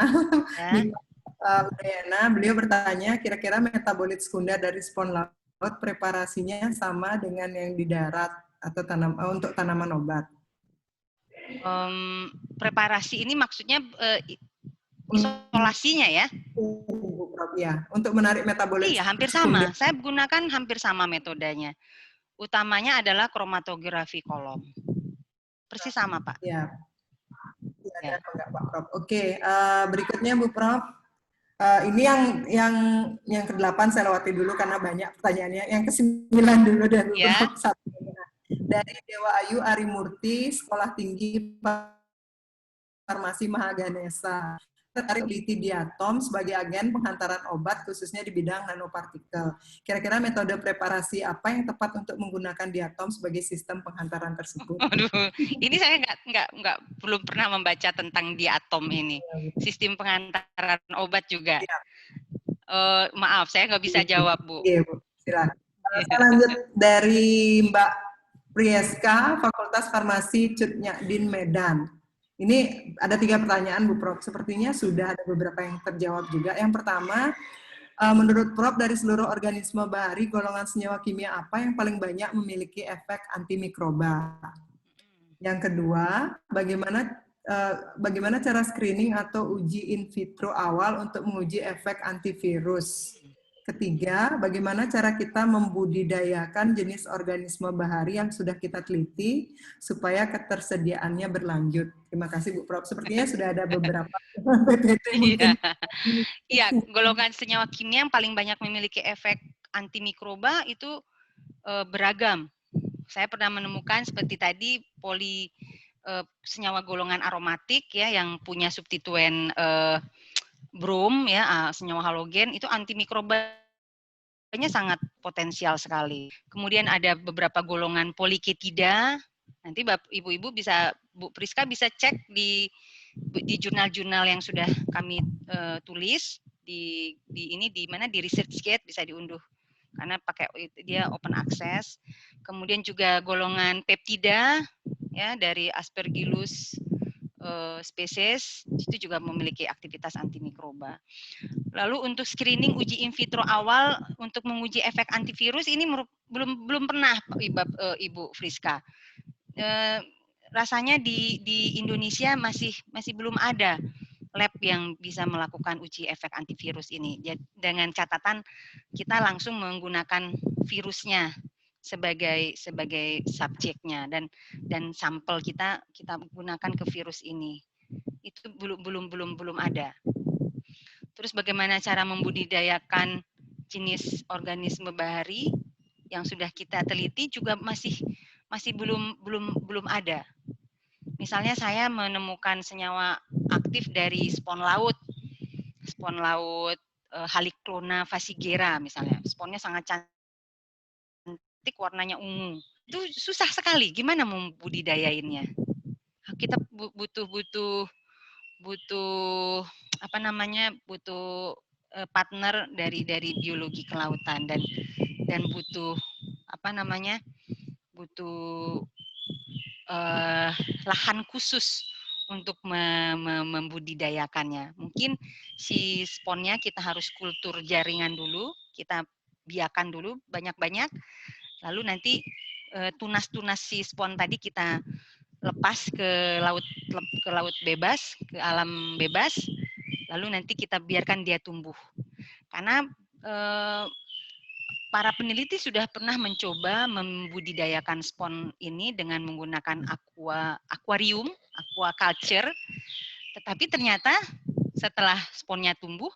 Speaker 1: Udayana, beliau bertanya, kira-kira metabolit sekunder dari spon laut preparasinya sama dengan yang di darat atau untuk tanaman obat?
Speaker 2: Preparasi ini maksudnya isolasinya ya?
Speaker 1: Ya, untuk menarik metabolit.
Speaker 2: Iya, hampir sama. Saya gunakan hampir sama metodenya. Utamanya adalah kromatografi kolom. Persis sama, Pak.
Speaker 1: Ya. Ya. Enggak, Pak Prof. Oke, berikutnya Bu Prof. Ini yang ke-8 saya lewati dulu karena banyak pertanyaannya. Yang ke-9 dulu dan dari Dewa Ayu Arimurti, Sekolah Tinggi Farmasi Mahaganesa. Tertarik teliti diatom sebagai agen penghantaran obat khususnya di bidang nanopartikel. Kira-kira metode preparasi apa yang tepat untuk menggunakan diatom sebagai sistem penghantaran tersebut?
Speaker 2: Aduh, ini saya belum pernah membaca tentang diatom ini. Sistem penghantaran obat juga. Maaf, saya nggak bisa jawab, Bu.
Speaker 1: Iya, Bu. Silakan. Saya lanjut dari Mbak Prieska, Fakultas Farmasi Cut Nyadin Medan. Ini ada 3 pertanyaan, Bu Prof. Sepertinya sudah ada beberapa yang terjawab juga. Yang pertama, menurut Prof, dari seluruh organisme bahari, golongan senyawa kimia apa yang paling banyak memiliki efek antimikroba? Yang kedua, bagaimana cara screening atau uji in vitro awal untuk menguji efek antivirus? Ketiga, bagaimana cara kita membudidayakan jenis organisme bahari yang sudah kita teliti supaya ketersediaannya berlanjut? Terima kasih Bu Prof. Sepertinya sudah ada beberapa PPT mungkin.
Speaker 2: Iya, golongan senyawa kimia yang paling banyak memiliki efek antimikroba itu beragam. Saya pernah menemukan seperti tadi senyawa golongan aromatik ya yang punya substituen brom ya, senyawa halogen itu antimikrobanya sangat potensial sekali. Kemudian ada beberapa golongan poliketida. Nanti Ibu-ibu bisa, Bu Priska bisa cek di jurnal-jurnal yang sudah kami tulis di ResearchGate bisa diunduh karena pakai dia open access. Kemudian juga golongan peptida ya dari Aspergillus spesies itu juga memiliki aktivitas antimikroba. Lalu untuk screening uji in vitro awal untuk menguji efek antivirus ini belum pernah Ibu Friska. Rasanya di Indonesia masih belum ada lab yang bisa melakukan uji efek antivirus ini. Dengan catatan kita langsung menggunakan virusnya sebagai subjeknya dan sampel kita gunakan ke virus ini. Itu belum ada. Terus bagaimana cara membudidayakan jenis organisme bahari yang sudah kita teliti juga masih belum ada. Misalnya saya menemukan senyawa aktif dari spon laut Haliclona fascigera misalnya. Sponnya sangat cantik, warnanya ungu. Itu susah sekali. Gimana membudidayainnya? Kita butuh partner dari biologi kelautan dan butuh lahan khusus untuk membudidayakannya. Mungkin si sponnya kita harus kultur jaringan dulu, kita biakan dulu banyak-banyak. Lalu nanti tunas-tunas si spon tadi kita lepas ke laut bebas, ke alam bebas. Lalu nanti kita biarkan dia tumbuh. Karena para peneliti sudah pernah mencoba membudidayakan spon ini dengan menggunakan aquariculture, tetapi ternyata setelah sponnya tumbuh,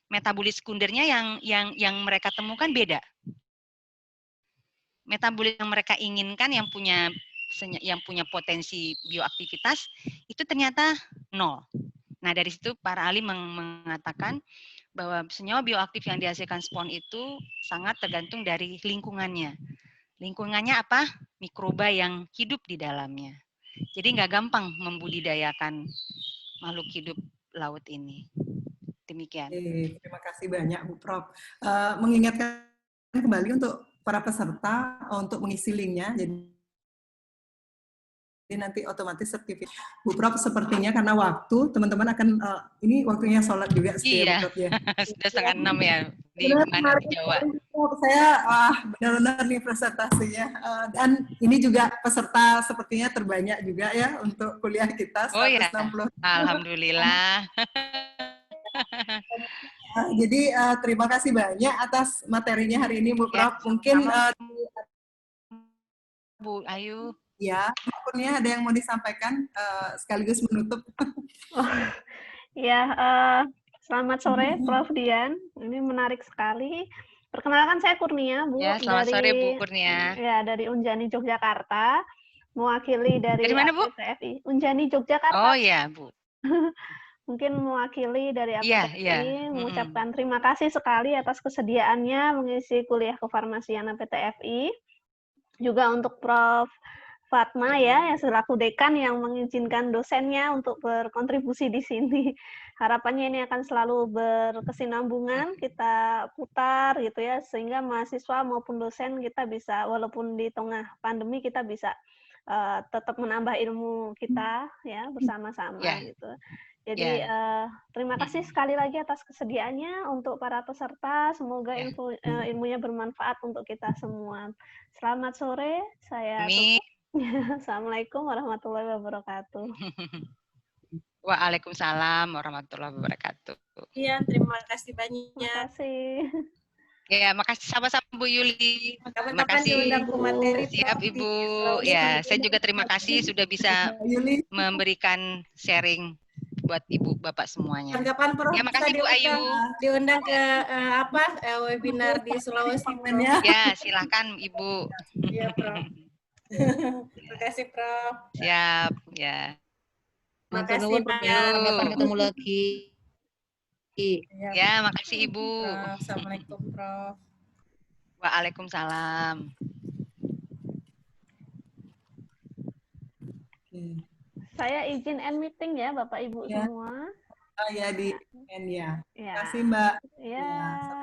Speaker 2: metabolit sekundernya yang mereka temukan beda. Metabolit yang mereka inginkan yang punya potensi bioaktivitas itu ternyata 0. Nah, dari situ para ahli mengatakan bahwa senyawa bioaktif yang dihasilkan spon itu sangat tergantung dari lingkungannya. Lingkungannya apa? Mikroba yang hidup di dalamnya. Jadi nggak gampang membudidayakan makhluk hidup laut ini. Demikian.
Speaker 1: Terima kasih banyak Bu Prof. Mengingatkan kembali untuk para peserta untuk mengisi linknya. Jadi nanti otomatis sertifikat. Bu Prof, sepertinya karena waktu, teman-teman akan, ini waktunya sholat juga.
Speaker 2: Iya,
Speaker 1: Bu Prof, ya.
Speaker 2: Sudah 5:30 ya, di mana di Jawa.
Speaker 1: Saya benar-benar nih presentasinya. Dan ini juga peserta sepertinya terbanyak juga ya untuk kuliah kita, 160.
Speaker 2: Oh ya, alhamdulillah.
Speaker 1: Jadi terima kasih banyak atas materinya hari ini Bu Prof.
Speaker 2: Ya,
Speaker 1: mungkin
Speaker 2: Bu Ayu.
Speaker 1: Ya, Kurnia ada yang mau disampaikan sekaligus menutup.
Speaker 7: Ya, selamat sore Prof Dian. Ini menarik sekali. Perkenalkan saya Kurnia, Bu.
Speaker 2: Ya, selamat sore Bu Kurnia.
Speaker 7: Ya, dari Unjani Yogyakarta. Mewakili dari
Speaker 2: mana, Bu?
Speaker 7: APTFI. Unjani Yogyakarta.
Speaker 2: Oh ya, Bu.
Speaker 7: Mungkin mewakili dari APTFI mengucapkan terima kasih sekali atas kesediaannya mengisi kuliah kefarmasian APTFI. Juga untuk Prof Fatma ya, yang selaku dekan yang mengizinkan dosennya untuk berkontribusi di sini. Harapannya ini akan selalu berkesinambungan, kita putar gitu ya, sehingga mahasiswa maupun dosen kita bisa, walaupun di tengah pandemi kita bisa tetap menambah ilmu kita ya bersama-sama gitu. Jadi terima kasih sekali lagi atas kesediaannya untuk para peserta. Semoga ilmunya bermanfaat untuk kita semua. Selamat sore, saya tutup. Assalamualaikum warahmatullahi wabarakatuh.
Speaker 2: Waalaikumsalam warahmatullahi wabarakatuh.
Speaker 4: Iya, terima kasih banyak.
Speaker 7: Terima kasih.
Speaker 2: Ya, makasih sama-sama Bu Yuli.
Speaker 4: Terima kasih materi.
Speaker 2: Siap Ibu. Ya, saya juga terima kasih sudah bisa memberikan sharing buat Ibu Bapak semuanya.
Speaker 4: Tanggapan Prof.
Speaker 2: Ya, makasih Bu Ayu.
Speaker 4: Diundang ke webinar di Sulawesi.
Speaker 2: Ya, silakan Ibu.
Speaker 4: Iya, Prof. Terima kasih Prof.
Speaker 2: Siap, ya.
Speaker 4: Terima kasih Pak.
Speaker 3: Kapan ketemu lagi.
Speaker 2: Ya, makasih Ibu.
Speaker 4: Assalamualaikum Prof.
Speaker 2: Waalaikumsalam.
Speaker 7: Saya izin end meeting ya Bapak Ibu semua.
Speaker 1: Ya di end ya.
Speaker 7: Terima
Speaker 1: kasih Mbak.
Speaker 7: Ya.